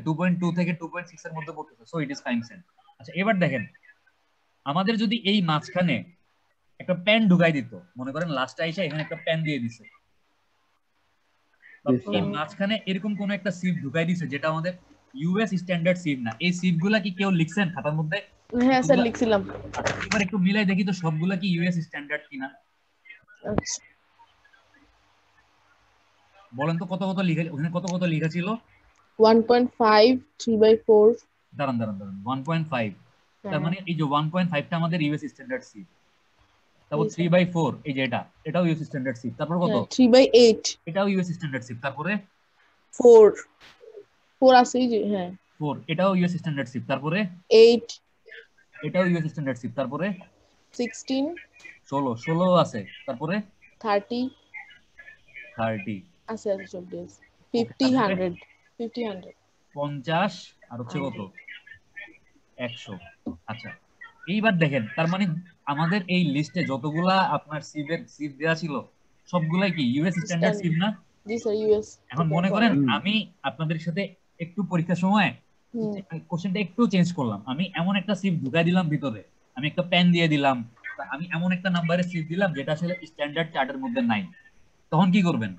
2.2 থেকে 2.6 এর মধ্যে পড়তেছে, so it is fine sand. আচ্ছা এবার দেখেন, আমাদের যদি এই মাঝখানে একটা প্যান ঢুকাই দিত, মনে করেন লাস্টে আইসা এখানে একটা প্যান দিয়ে দিছে, এই মাঝখানে এরকম কোন একটা সিভ ঢুকাই দিছে যেটা আমাদের ইউএস স্ট্যান্ডার্ড সিভ না, এই সিভগুলা কি কেউ লিখছেন খাতার মধ্যে? হ্যাঁ স্যার লিখছিলাম। এবার একটু মিলাই দেখি তো সবগুলা কি ইউএস স্ট্যান্ডার্ড কিনা। আচ্ছা বলেন তো কত কত লিখা, ওখানে কত কত লেখা ছিল? 1.5 3/4। দাঁড়ান 1.5, তার মানে এই যে 1.5 টা আমাদের ইউএস স্ট্যান্ডার্ড সিভ। তারপর 3/4 এই যে এটাও ইউএস স্ট্যান্ডার্ড সিভ। তারপর কত? 3/8 এটাও ইউএস স্ট্যান্ডার্ড সিভ। তারপরে 4 আছে এই যে, হ্যাঁ 4 এটাও ইউএস স্ট্যান্ডার্ড সিভ। তারপরে 8 এটাও ইউএস স্ট্যান্ডার্ড সিভ। তারপরে 16 16 আছে। তারপরে 30 আছে 40 50 100 50 আর হচ্ছে কত? 100। আচ্ছা এইবার দেখেন, তার মানে আমাদের এই লিস্টে যতগুলা আপনার সিভ দেওয়া ছিল সবগুলাই কি ইউএস স্ট্যান্ডার্ড সিভ না? জি স্যার ইউএস এখন মনে করেন আমি আপনাদের সাথে একটু পরীক্ষার সময় কোশ্চেনটা একটু চেঞ্জ করলাম, আমি এমন একটা সিফ ঢুকাই দিলাম ভিতরে, আমি একটা পেন দিয়ে দিলাম, আমি এমন একটা নাম্বারের সিফ দিলাম যেটা আসলে স্ট্যান্ডার্ড চার্টের মধ্যে নাই, তখন কি করবেন?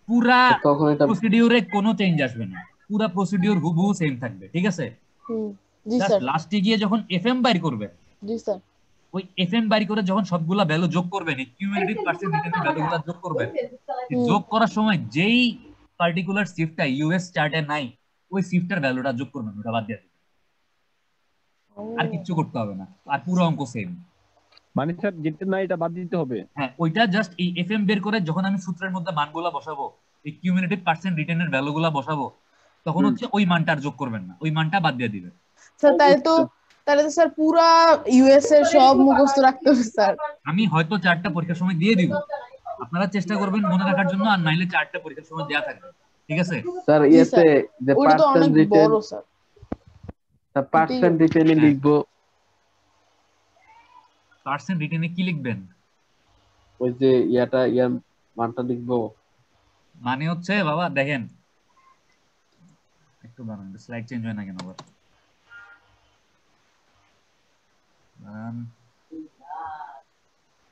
পুরা তখন এটা প্রসিডিউরে কোনো চেঞ্জ আসবে না, পুরা প্রসিডিউর হুবহু সেম থাকবে, ঠিক আছে? জি জাস্ট স্যার লাস্টে গিয়ে যখন এফএম বাইর করবে, জি স্যার ওই এফএম বাইর করে যখন সবগুলা ভ্যালু যোগ করবেন, এই কিউমুলেটিভ পার্সেন্ট রিটার্নের ভ্যালুগুলো যোগ করবেন, যোগ করার সময় যেই পার্টিকুলার শিফটটা ইউএস চার্টে নাই, ওই শিফটের ভ্যালুটা যোগ করবেন, ওটা বাদ দিয়ে দিবেন, আর কিচ্ছু করতে হবে না, আর পুরো অঙ্ক সেম। মানে স্যার যেটা না এটা বাদ দিতে হবে? হ্যাঁ, ওইটা জাস্ট এই এফএম বের করে যখন আমি সূত্রের মধ্যে মানগুলা বসাবো, এই কিউমুলেটিভ পার্সেন্ট রিটার্নের ভ্যালুগুলা বসাবো, তখন হচ্ছে ওই মানটা আর যোগ করবেন না, ওই মানটা বাদ দিয়ে দিবেন। স্যার তাহলে তো স্যার পুরা ইউএস এর সব মুখস্থ রাখতে হবে স্যার। আমি হয়তো 4টা পরীক্ষার সময় দিয়ে দিব, আপনারা চেষ্টা করবেন মনে রাখার জন্য, আর নাইলে 4টা পরীক্ষার সময় দেয়া থাকবে, ঠিক আছে? স্যার জি এতে স্যার, যে ওটা তো অনেক পার্সেন্ট রিটেন, বড় স্যার। পার্সেন্ট রিটেনে লিখবো, পার্সেন্ট রিটেনে কি লিখবেন? ওই যে ইয়ার মানটা লিখবো। মানে হচ্ছে বাবা দেখেন, একটু দাঁড়ান, স্লাইড চেঞ্জ হয় না কেন আবার?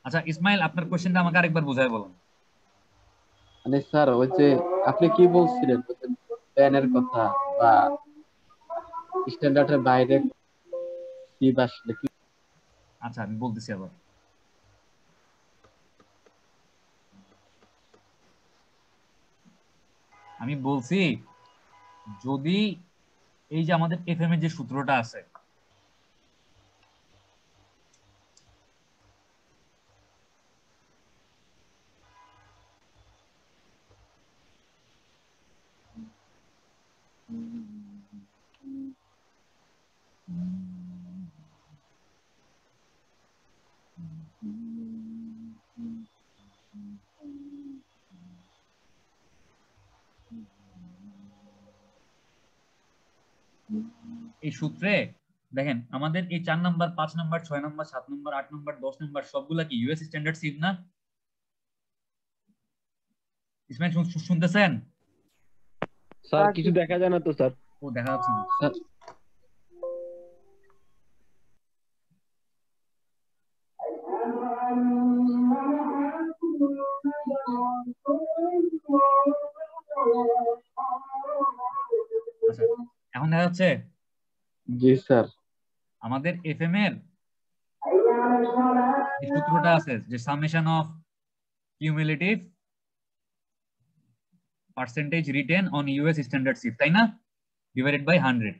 আচ্ছা ইসমাইল, আপনার কোশ্চেনটা আমাকে আরেকবার বুঝায় বলুন। মানে স্যার ওই যে আপনি কি বলছিলেন প্যানের কথা বা স্ট্যান্ডার্ডের বাইরে কি আসলে কি? আচ্ছা আমি বলতেছি আবার, আমি বলছি যদি এই যে আমাদের এফএম এর যে সূত্রটা আছে, এই সূত্রে দেখেন আমাদের এই 4 number 5 number 6 number 7 number 8 number 10 number সবগুলা কি ইউএস স্ট্যান্ডার্ড সিভ না? ইসমাইল শুনতেছেন? স্যার কিছু দেখা যায় না তো স্যার। ও দেখা যাচ্ছে না। স্যার আচ্ছা এখন দেখা যাচ্ছে? জি স্যার। আমাদের এফএম এর এই সূত্রটা আছে যে summation of cumulative percentage retain on US standard sieve, তাই না? Divided by 100।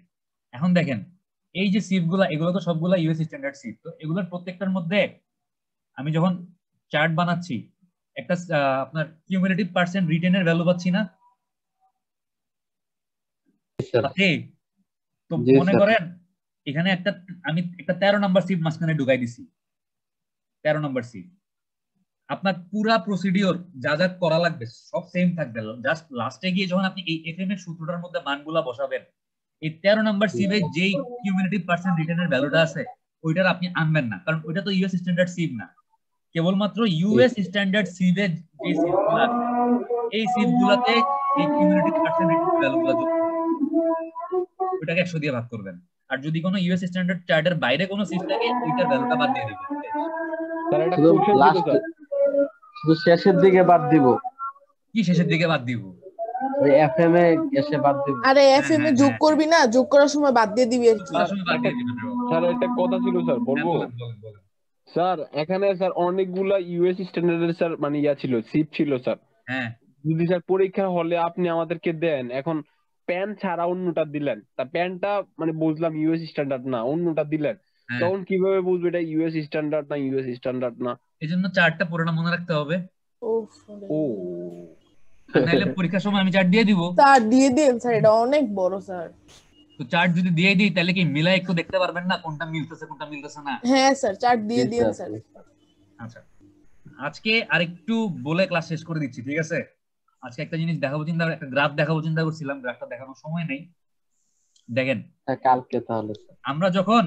এখন দেখেন এই যে সিভ গুলা, এগুলো তো সবগুলা ইউএস স্ট্যান্ডার্ড সিভ, তো এগুলোর প্রত্যেকটার মধ্যে আমি যখন চার্ট বানাচ্ছি একটা আপনার কিউমুলেটিভ পার্সেন্ট রিটেনের ভ্যালু পাচ্ছি না? তো মনে করেন এখানে আমি একটা 13 নাম্বার সিভ মাঝখানে ঢুকাই দিছি, 13 নাম্বার সিভ। আপনার পুরা প্রসিডিওর যা যা করা লাগবে সব সেম থাকবে, জাস্ট লাস্টে গিয়ে যখন আপনি এই এফএম এর সূত্রটার মধ্যে মানগুলা বসাবেন, এই 13 নাম্বার সিভে যেই কিউমুলেটিভ পার্সেন্ট রিটার্নের ভ্যালুটা আছে ওইটার আপনি আনবেন না, কারণ ওইটা তো ইউএস স্ট্যান্ডার্ড সিভ না। কেবলমাত্র ইউএস স্ট্যান্ডার্ড সিভে যে সিভগুলো আছে এই সিভগুলোতে এই কিউমুলেটিভ পার্সেন্ট রিটার্নের ভ্যালুগুলো যোগ করবেন, ওইটাকে 100 দিয়ে ভাগ করবেন, আর যদি কোনো ইউএস স্ট্যান্ডার্ড চার্টের বাইরে কোনো সিভ থাকে ওইটার ভ্যালুটা বাদ দিয়ে দিবেন। স্যার এটা কোশ্চেন ছিল স্যার, শুধু শেষের দিকে বাদ দিব। কি শেষের দিকে বাদ দিব? ওই এফএম এ এসে বাদ দিব। আরে এফএম এ যোগ করবি না, যোগ করার সময় বাদ দিয়ে দিবি আর কি। স্যার একটা কথা ছিল স্যার, বলবো? স্যার এখানে স্যার অনেকগুলা ইউএস স্ট্যান্ডার্ডের স্যার মানে ছিল সিপ ছিল স্যার। হ্যাঁ যদি স্যার পরীক্ষা হলে আপনি আমাদেরকে দেন, এখন প্যান ছাড়া অন্যটা দিলেন, তা প্যানটা মানে বুঝলাম ইউএস স্ট্যান্ডার্ড না, অন্যটা দিলেন, তখন কিভাবে বুঝবো এটা ইউএস স্ট্যান্ডার্ড না ইউএস স্ট্যান্ডার্ড না? এজন্য চার্টটা পুরোটা মনে রাখতে হবে। ও নাইলে পরীক্ষার সময় আমি চার্ট দিয়ে দিব। স্যার দিয়ে দেন স্যার, এটা অনেক বড় স্যার। তো চার্ট যদি দিয়ে দিই তাহলে কি মিলাই একটু দেখতে পারবেন না কোনটা মিলতেছে কোনটা মিলতেছে না? হ্যাঁ স্যার চার্ট দিয়ে দেন স্যার। আচ্ছা আজকে আরেকটু বলে ক্লাস শেষ করে দিচ্ছি, ঠিক আছে? আজকে একটা জিনিস দেখাবো চিন্তা, একটা গ্রাফ দেখাবো চিন্তা করছিলাম, গ্রাফটা দেখানোর সময় নেই। দেখেন কালকে তাহলে আমরা যখন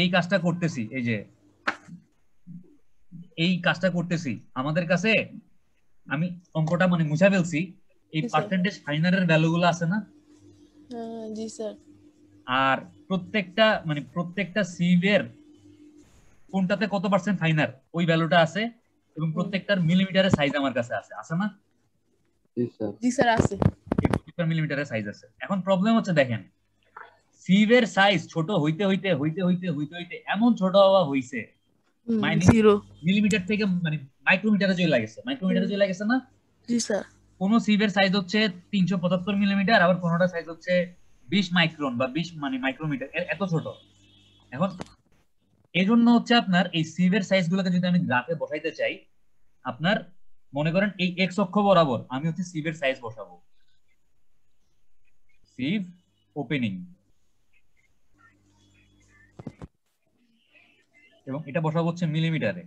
এই কাজটা করতেছি, এই যে এই কাজটা করতেছি, আমাদের কাছে আমি অঙ্কটা মানে মুছে ফেলছি। এই জি, স্যার। পার্সেন্টেজ ফাইনারের ভ্যালুগুলো আছে না, জি স্যার। আর প্রত্যেকটা সিভের কোনটাতে কত পার্সেন্ট ফাইনার ওই ভ্যালুটা আছে, এবং প্রত্যেকটার মিলিমিটারের সাইজ আমার কাছে আছে না? জি স্যার। জি স্যার আছে। এই প্রত্যেকটা মিলিমিটারের সাইজ আছে। এখন প্রবলেম হচ্ছে দেখেন, সিভের সাইজ ছোট হইতে হইতে হইতে হইতে হইতে হইতে এমন ছোট হওয়া হইছে, জিরো। মিলিমিটার থেকে মানে মাইক্রোমিটারে চলে গেছে, মাইক্রোমিটারে চলে গেছে না? জি স্যার। কোন সিভের সাইজ হচ্ছে 375 মিলিমিটার, আবার কোনটা সাইজ হচ্ছে 20 মাইক্রন বা 20 মানে মাইক্রোমিটার, এত ছোট। এখন এই জন্য হচ্ছে আপনার এই সিভের সাইজ গুলোকে যদি আমি গ্রাফে বসাইতে চাই, আপনার মনে করেন এই এক্স অক্ষ বরাবর আমি হচ্ছে সিভের সাইজ বসাবো, সিভ ওপেনিং, এবং এটা বসাবো হচ্ছে মিলিমিটারে,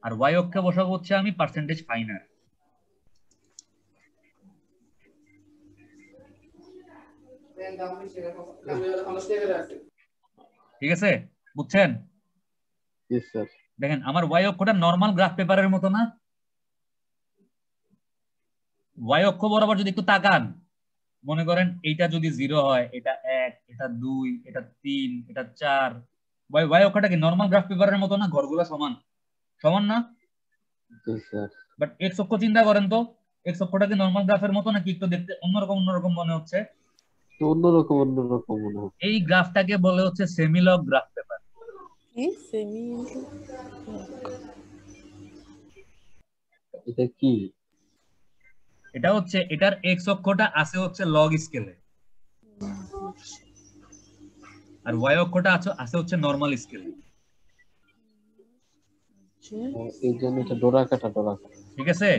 আর ওয়াই অক্ষে বসাবো হচ্ছে আমি পার্সেন্টেজ ফাইনার। ঠিক আছে, বুঝছেন? জি স্যার। দেখেন আমার ওয়াই অক্ষটা নরমাল গ্রাফ পেপারের মতো না? ওয়াই অক্ষ বরাবর যদি একটু তাকান, মনে করেন এইটা যদি 0 হয়, এটা 1, এটা 2, এটা 3, এটা 4, ওয়াই অক্ষটা কি নরমাল গ্রাফ পেপারের মতো না? ঘরগুলো সমান সমান না? জি স্যার। বাট এক্স অক্ষ চিন্তা করেন তো, এক্স অক্ষটা কি নরমাল গ্রাফের মতো নাকি একটু দেখতে অন্যরকম মনে হচ্ছে? অন্যরকম মনে হয়। এই গ্রাফটাকে বলে হচ্ছে সেমিলগ গ্রাফ পেপার। কি সেমি? এটা কি? এটা হচ্ছে এটার এক্স অক্ষটা আছে হচ্ছে লগ স্কেলে, আর ওয়াই অক্ষটা আছে হচ্ছে নরমাল স্কেলে। এই জন্য এটা ডোরা কাটা। ঠিক আছে,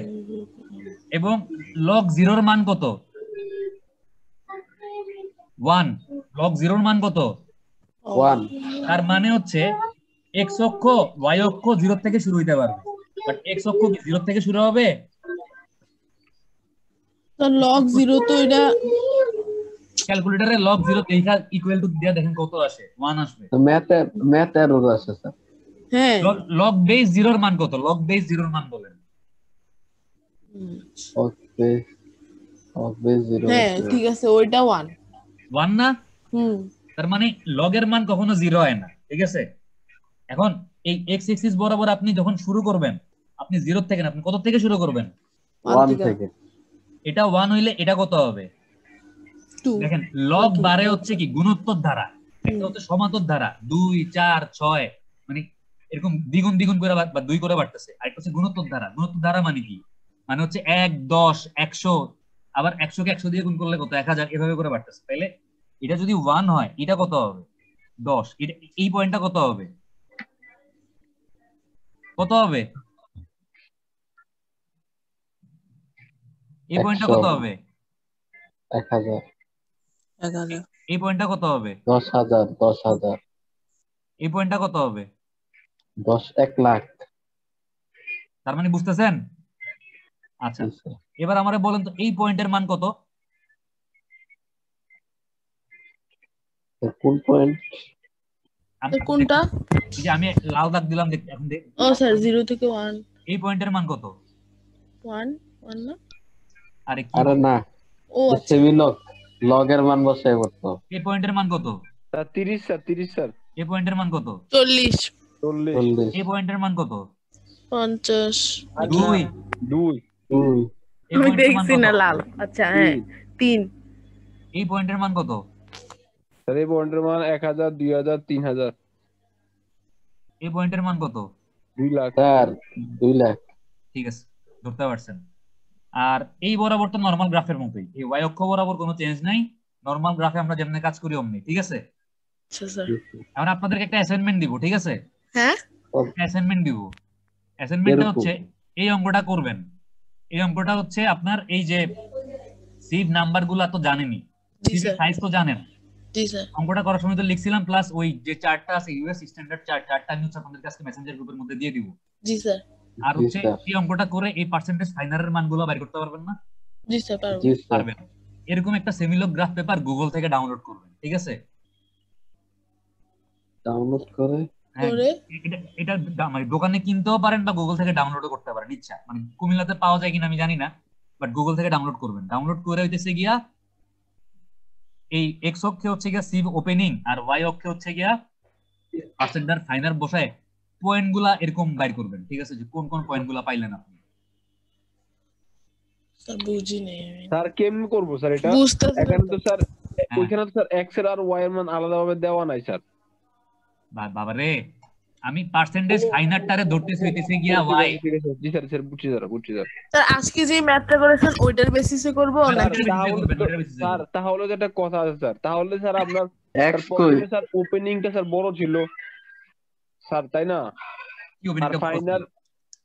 এবং লগ 0 মান কত? 1। লগ 0 মান কত? 1। তার মানে হচ্ছে এক্স অক্ষ ওয়াই অক্ষ 0 থেকে শুরু হইতে পারবে, বাট এক্স অক্ষ কি 0 থেকে শুরু হবে? তো লগ 0 তো এটা ক্যালকুলেটরে লগ 0 দেখা ইকুয়াল টু দিয়া দেখেন কত আসে, 1 আসবে। ম্যাথ এরর আছে স্যার। হ্যাঁ। লগ বেস 0 এর মান কত? লগ বেস 0 এর মান বলেন। Log base 0। হ্যাঁ ঠিক আছে, ওইটা 1 না? হুম। তার মানে লগের মান কখনো 0 হয় না। ঠিক আছে, এখন এই এক্স এক্সিস বরাবর আপনি যখন শুরু করবেন, আপনি 0 থেকে না, আপনি কত থেকে শুরু করবেন? 1 থেকে। এটা 1 হইলে এটা কত হবে? 2। দেখেন লগ বারে হচ্ছে কি গুণোত্তর ধারা, একটা হচ্ছে সমান্তর ধারা, 2 4 6 মানে এরকম দ্বিগুণ করে বা 2 করে বাড়তেছে, আর একটা হচ্ছে গুণোত্তর ধারা। গুণোত্তর ধারা মানে কি? মানে হচ্ছে 1 10 100, আবার 100 কে 100 দিয়ে গুণ করলে কত? 1000, এভাবে করে বাড়তেছে। তাইলে এটা যদি 1 হয়, এটা কত হবে? 10। এই পয়েন্টটা কত হবে? কত হবে? এই পয়েন্টটা কত হবে? 1000। এই পয়েন্টটা কত হবে? 10,000। এই পয়েন্টটা কত হবে? 1 লাখ। তার মানে বুঝতেছেন? আচ্ছা, এবার আমারে বলেন তো এই পয়েন্টের মান কত? কোন পয়েন্ট? কোনটা? এই যে আমি লাল দাগ দিলাম, এখন দেখ। ও স্যার 0 থেকে 1। এই পয়েন্টের মান কত? 1 না? আরে না, ও সেমিলগ লগের মান বসাই কত? এই পয়েন্টের মান কত? Sir 30 sir. এই পয়েন্টের মান কত? 40। এই পয়েন্টের মান কত? 50। 2 আমি দেখছি না লাল। আচ্ছা হ্যাঁ 3। এই পয়েন্টের মান কত? স্যার এই পয়েন্টের মান 1000 2000 3000। এই পয়েন্টের মান কত? 2 লাখ। স্যার 2 লাখ। ঠিক আছে, ধরতে পারছেন। আর এই বরাবর তো নরমাল গ্রাফের মতোই, এই ওয়াই অক্ষ বরাবর কোনো চেঞ্জ নাই, নরমাল গ্রাফে আমরা যেমন কাজ করি অমনি। ঠিক আছে, আচ্ছা স্যার। এখন আপনাদেরকে একটা অ্যাসাইনমেন্ট দিব। ঠিক আছে, হ্যাঁ অ্যাসাইনমেন্ট দিব। অ্যাসাইনমেন্টটা হচ্ছে এই অঙ্কটা করবেন। এই অঙ্কটা হচ্ছে আপনার এই যে সিভ নাম্বারগুলো তো জানেনই, সিভের সাইজ তো জানেন। জি স্যার। অঙ্কটা করার সময় তো লিখছিলাম, প্লাস ওই যে চার্টটা আছে ইউএস স্ট্যান্ডার্ড চার্টটা আমি হচ্ছে আপনাদের কাছে মেসেঞ্জার গ্রুপের মধ্যে দিয়ে দিব। জি স্যার। আর হচ্ছে এই অঙ্কটা করে এই পার্সেন্টেজ ফাইনারের মানগুলো বের করতে পারবেন না? জি স্যার পারবেন। এরকম একটা সেমিলগ গ্রাফ পেপার গুগল থেকে ডাউনলোড করবেন। ঠিক আছে, ডাউনলোড করে হ্যাঁ, করে এটা মানে দোকানে কিনতেও পারেন বা গুগল থেকে ডাউনলোডও করতে পারেন ইচ্ছা, মানে কুমিল্লাতে পাওয়া যায় কিনা আমি জানি না, বাট গুগল থেকে ডাউনলোড করবেন। ডাউনলোড করে হইতেছে গিয়া এই এক্স অক্ষে হচ্ছে গিয়া সিভ ওপেনিং আর ওয়াই অক্ষে হচ্ছে গিয়া পার্সেন্টার ফাইনাল বসায় পয়েন্ট গুলা এরকম বাইর করবেন, ঠিক আছে, যে কোন কোন পয়েন্ট গুলা পাইলেন আপনি। স্যার বুঝি নেই আমি। স্যার কেমন করবো স্যার এটা? বুঝতেছি না এখানে তো। তো স্যার হ্যাঁ। ওইখানে তো স্যার এক্স এর আর ওয়াই এর মান আলাদাভাবে দেওয়া নাই স্যার। বাবারে, আমি পার্সেন্টেজ ফাইনালটারে ধরতেছি হইতেছে গিয়া ঠিক ওয়াই। আছে, ঠিক আছে। জি স্যার, স্যার বুঝছি স্যার, বুঝছি স্যার। স্যার আজকে যে ম্যাথটা করেছেন ওইটার বেসিসে করব স্যার, নাকি? ওইটার basis এ তাহলে করবেন, তো ওইটার basis এ স্যার করবেন। তাহলে তো একটা কথা আছে স্যার, তাহলে স্যার আপনার এক্স কই? প্রথমে স্যার ওপেনিংটা স্যার বড় ছিল স্যার, তাই না? কি আর ওপেনিংটা বড় ফাইনাল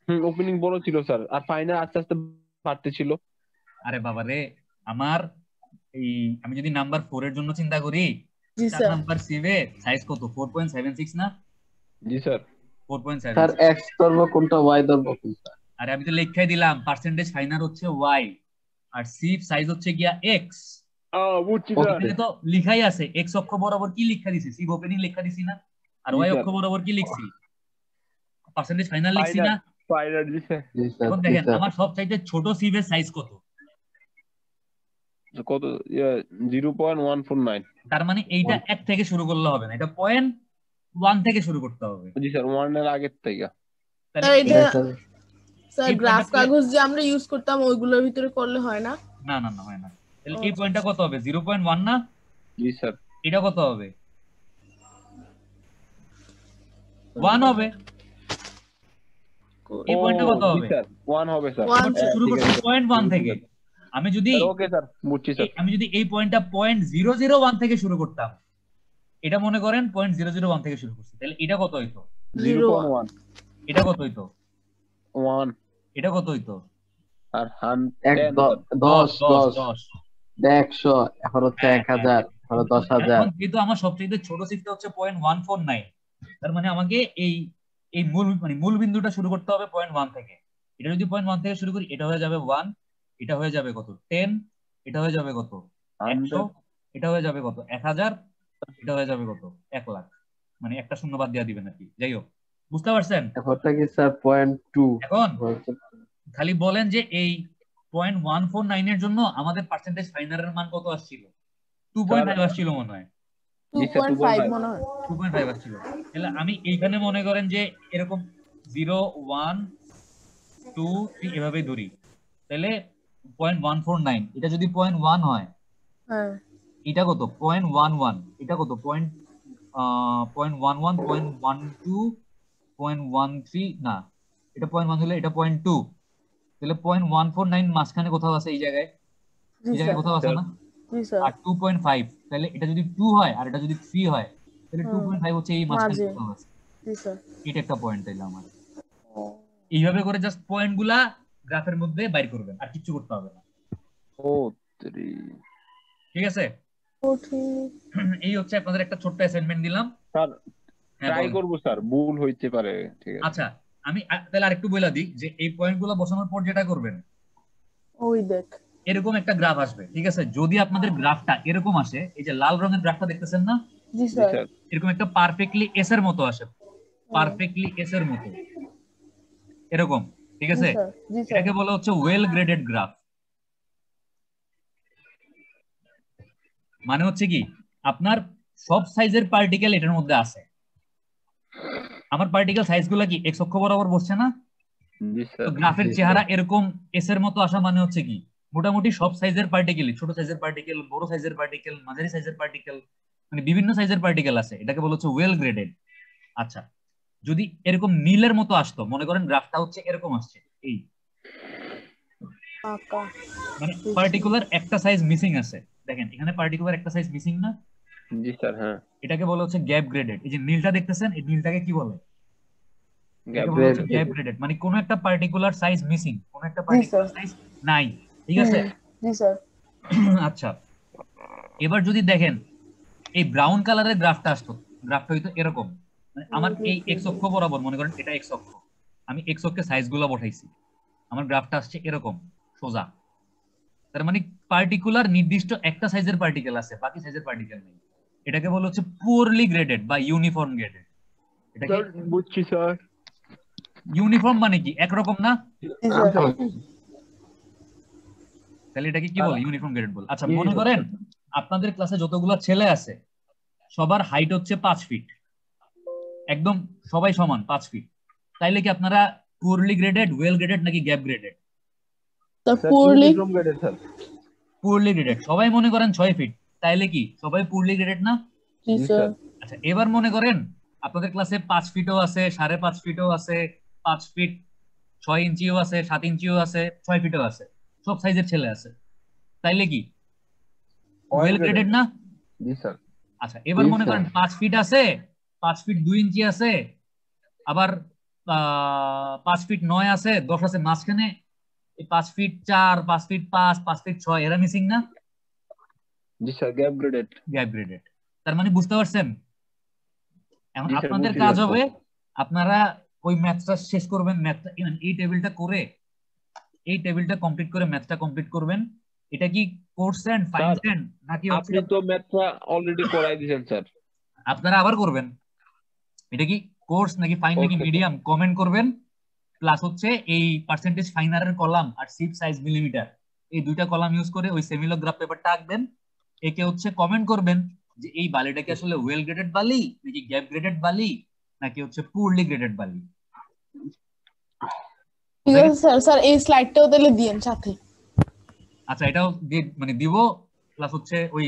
ছিল? ওপেনিং বড় ছিল স্যার, আর ফাইনাল আস্তে আস্তে বাড়তে ছিল। আরে বাবারে, আমার এই আমি যদি নাম্বার 4 এর জন্য চিন্তা করি, জি 4 স্যার। নাম্বার সিভে সাইজ কত? 4.76 না? জি স্যার। 4.76। স্যার এক্স ধরবো কোনটা, ওয়াই ধরবো কোনটা? আরে আমি তো লেখাই দিলাম, পার্সেন্টেজ ফাইনাল হচ্ছে ওয়াই আর সিভ সাইজ হচ্ছে গিয়া এক্স। বুঝছি স্যার। এখানে তো লিখাই আছে এক্স অক্ষ বরাবর কি লেখা দিছি, সিভ ওপেনিং লেখা দিছি না? আর জি ওয়াই স্যার। অক্ষ বরাবর কি লিখছি? পার্সেন্টেজ ফাইনাল লিখছি না? ফাইনাল জি স্যার। জি স্যার, এখন জি দেখেন স্যার। আমার সবচাইতে ছোট সিভের সাইজ কত? কত? 0.149। তার মানে এইটা 1 থেকে শুরু করলে হবে না, এটা 0.1 থেকে শুরু করতে হবে। জি স্যার, 1 এর আগের থেকে। তাহলে স্যার এটা জি স্যার। স্যার এই গ্রাফ পয়েন্টটা কাগজ যে আমরা ইউজ করতাম ওইগুলোর ভিতরে করলে হয় না? না না না হয় না। তাহলে এই পয়েন্টটা কত হবে? 0.1 না? জি স্যার। এটা কত হবে? 1 হবে। এই পয়েন্টটা কত জি হবে? স্যার, 1 হবে স্যার। One, এখন স্যার। শুরু করছি 0.1 থেকে। আমি যদি ওকে স্যার, বুঝছি স্যার। আমি যদি এই পয়েন্টটা 0.001 থেকে শুরু করতাম, এটা মনে করেন 0.001 থেকে শুরু করছি, তাহলে এটা কত হইতো? 0.1 এটা কত হইতো? 1 এটা কত হইতো? আর 10 10 100, এখন হচ্ছে হ্যাঁ, 1000, এখন 10,000। এখন যেহেতু আমার সবচেয়ে ছোট সিফটটা হচ্ছে 0.149, তার মানে আমাকে এই এই মূল বিন্দুটা শুরু করতে হবে 0.1 থেকে। এটা যদি 0.1 থেকে শুরু করি, এটা হয়ে যাবে 1, এটা হয়ে যাবে কত? 10, এটা হয়ে যাবে কত? 100, এটা হয়ে যাবে কত? 1000, এটা হয়ে যাবে কত? 1 লাখ। মানে একটা শূন্য বাদ দিয়ে দিবেন আর কি। যাই হোক, বুঝতে পারছেন? এখনটা কি স্যার 0.2? এখন খালি বলেন যে এই 0.149 এর জন্য আমাদের পার্সেন্টেজ ফাইনালের মান কত আসছিল? 2.5 আসছিল মনে হয়। 2.5 মনে হয়। 2.5 আসছিল। তাহলে আমি এইখানে মনে করেন যে এরকম 0 1 2 3 এভাবেই ধরি, তাহলে 0.149, এটা যদি 0.1 হয়, হ্যাঁ। এটা কত? 0.11, এটা কত? 0.11, 0.12, 0.13 না, এটা 0.1 হলে এটা 0.2, তাহলে 0.149 মাঝখানে কোথাও আছে, এই জায়গায়, জি এই জায়গায় স্যার। কোথাও আছে না? জি স্যার। আর 2.5, তাহলে এটা যদি 2 হয় আর এটা যদি 3 হয়, তাহলে 2.5 হচ্ছে এই মাঝখানে মাঝে। কোথাও আছে। জি স্যার। এটা একটা পয়েন্ট তাইলে আমার। এইভাবে করে জাস্ট পয়েন্ট গুলা গ্রাফের মধ্যে বাইর করবেন, আর কিছু করতে হবে না। ও 3 ঠিক আছে? ও ঠিক। এই হচ্ছে আপনাদের একটা ছোট্ট অ্যাসাইনমেন্ট দিলাম। স্যার, হ্যাঁ, ট্রাই বলেন। করব স্যার, ভুল হইতে পারে। ঠিক আছে। আচ্ছা, আমি তাহলে আরেকটু বলে দিই যে এই পয়েন্ট গুলো বসানোর পর যেটা করবেন, ওই দেখ। এরকম একটা গ্রাফ আসবে, ঠিক আছে? যদি আপনাদের গ্রাফটা এরকম আসে, এই যে লাল রঙের গ্রাফটা দেখতেছেন না, জি জি স্যার। স্যার। এরকম একটা পারফেক্টলি এস এর মতো আসে, পারফেক্টলি এস এর মতো এরকম, ঠিক জি আছে? স্যার। জি স্যার। এটাকে বলা হচ্ছে ওয়েল গ্রেডেড গ্রাফ। মানে হচ্ছে কি, আপনার সব সাইজের পার্টিকেল এটার মধ্যে আছে। আমার পার্টিকেল সাইজগুলো কি এক্স অক্ষ বরাবর বসছে না? জি তো স্যার। গ্রাফের জি, চেহারা এরকম এস এর মতো আসা মানে হচ্ছে কি, মোটামুটি সব সাইজের পার্টিকেল, ছোট সাইজের পার্টিকেল, বড় সাইজের পার্টিকেল, মাঝারি সাইজের পার্টিকেল, মানে বিভিন্ন সাইজের পার্টিকেল আছে, এটাকে বলা হচ্ছে ওয়েল গ্রেডেড। আচ্ছা, যদি এরকম নীলের মতো আসতো, মনে করেন গ্রাফটা হচ্ছে এরকম আসছে, এই পাকা। মানে পার্টিকুলার একটা সাইজ মিসিং আছে, দেখেন এখানে পার্টিকুলার একটা সাইজ মিসিং না? জি স্যার। হ্যাঁ, এটাকে বলা হচ্ছে গ্যাপ গ্রেডেড। এই যে নীলটা দেখতেছেন, এই নীলটাকে কি বলে? এটাকে বলা হচ্ছে গ্যাপ গ্রেডেড, মানে কোন একটা পার্টিকুলার সাইজ মিসিং, কোন একটা পার্টিকুলার সাইজ নাই, ঠিক আছে? জি স্যার। আচ্ছা, এবার যদি দেখেন এই ব্রাউন কালারের গ্রাফটা আসতো, গ্রাফটা হইতো এরকম, মানে আমার এই এক্স অক্ষ বরাবর, মনে করেন এটা এক্স অক্ষ, আমি এক্স অক্ষে সাইজগুলো বসাইছি, আমার গ্রাফটা আসছে এরকম সোজা। তার মানে পার্টিকুলার নির্দিষ্ট একটা সাইজের পার্টিকেল আছে, বাকি সাইজের পার্টিকেল নেই। এটাকে বলা হচ্ছে পুয়ারলি গ্রেডেড বা ইউনিফর্ম গ্রেডেড। এটা কি স্যার বুঝছি স্যার। ইউনিফর্ম মানে কি একরকম না? জি স্যার তাহলে এটাকে কি বলে? ইউনিফর্ম গ্রেডেড বলে। আচ্ছা মনে করেন আপনাদের ক্লাসে যতগুলো ছেলে আছে সবার হাইট হচ্ছে 5 ফিট, একদম সবাই সমান 5 ফিট, তাইলে কি আপনারা পুরলি গ্রেডেড, ওয়েল গ্রেডেড নাকি gap graded? Sir sir পুরলি uniform graded sir. পুরলি graded. সবাই মনে করেন 6 ফিট, তাইলে কি সবাই পুরলি গ্রেডেড না? জি স্যার আচ্ছা এবার মনে করেন আপনাদের ক্লাসে 5 ফিটও আছে, 5.5 ফিটও আছে, 5 ফিট 6 ইঞ্চিও আছে, 7 ইঞ্চিও আছে, 6 ফিটও আছে, সব সাইজের ছেলে আছে, তাইলে কি ওয়েল গ্রেডেড না? জি স্যার। আচ্ছা এবার মনে করেন 5 ফিট আছে, 5 ফিট 2 ইঞ্চি আছে, আবার 5 ফিট 9 আছে, 10 আছে মাঝখানে, এই 5 ফিট 4, 5 ফিট 5, 5 ফিট 6 এরা মিসিং না? জি sir gap graded. Gap graded. তার মানে বুঝতে পারছেন? এখন জি স্যার, আপনাদের বুঝতে কাজ পারছি। হবে আপনারা ওই ম্যাথটা শেষ করবেন, ম্যাথটা এই টেবিলটা করে, এই টেবিলটা কমপ্লিট করে ম্যাথটা কমপ্লিট করবেন। এটা কি করছেন ফাইনছেন নাকি আপনি তো ম্যাথটা অলরেডি করাই দিয়েছেন স্যার। আপনারা আবার করবেন? এটা কি কোর্স নাকি ফাইন নাকি মিডিয়াম কমেন্ট করবেন। প্লাস হচ্ছে এই পার্সেন্টেজ ফাইনারের কলাম আর সিট সাইজ মিলিমিটার, এই দুইটা কলাম ইউজ করে ওই সেমিলোগ্রাফ পেপারটা আঁকবেন। একে হচ্ছে কমেন্ট করবেন যে এই বালিটা কি আসলে ওয়েল গ্রেডেড বালি নাকি গ্যাপ গ্রেডেড বালি নাকি হচ্ছে পুরলি গ্রেডেড বালি। ঠিক আছে স্যার। স্যার এই স্লাইডটাও তাহলে দিয়েন সাথে। আচ্ছা এটাও মানে দিব, প্লাস হচ্ছে ওই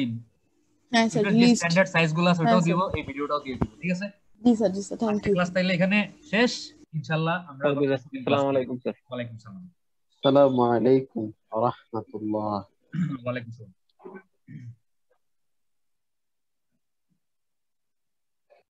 হ্যাঁ স্যার লিস্ট স্ট্যান্ডার্ড সাইজগুলো আছে ওটাও হ্যাঁ, দিব, এই ভিডিওটাও দিয়ে দিব। ঠিক আছে জি স্যার জি স্যার থ্যাংক ইউ ক্লাস তাইলে এখানে শেষ ইনশাআল্লাহ। আমরা আসসালামু আলাইকুম স্যার। ওয়ালাইকুম আসসালাম। আসসালামু আলাইকুম ওয়া রাহমাতুল্লাহ। ওয়ালাইকুম আসসালাম।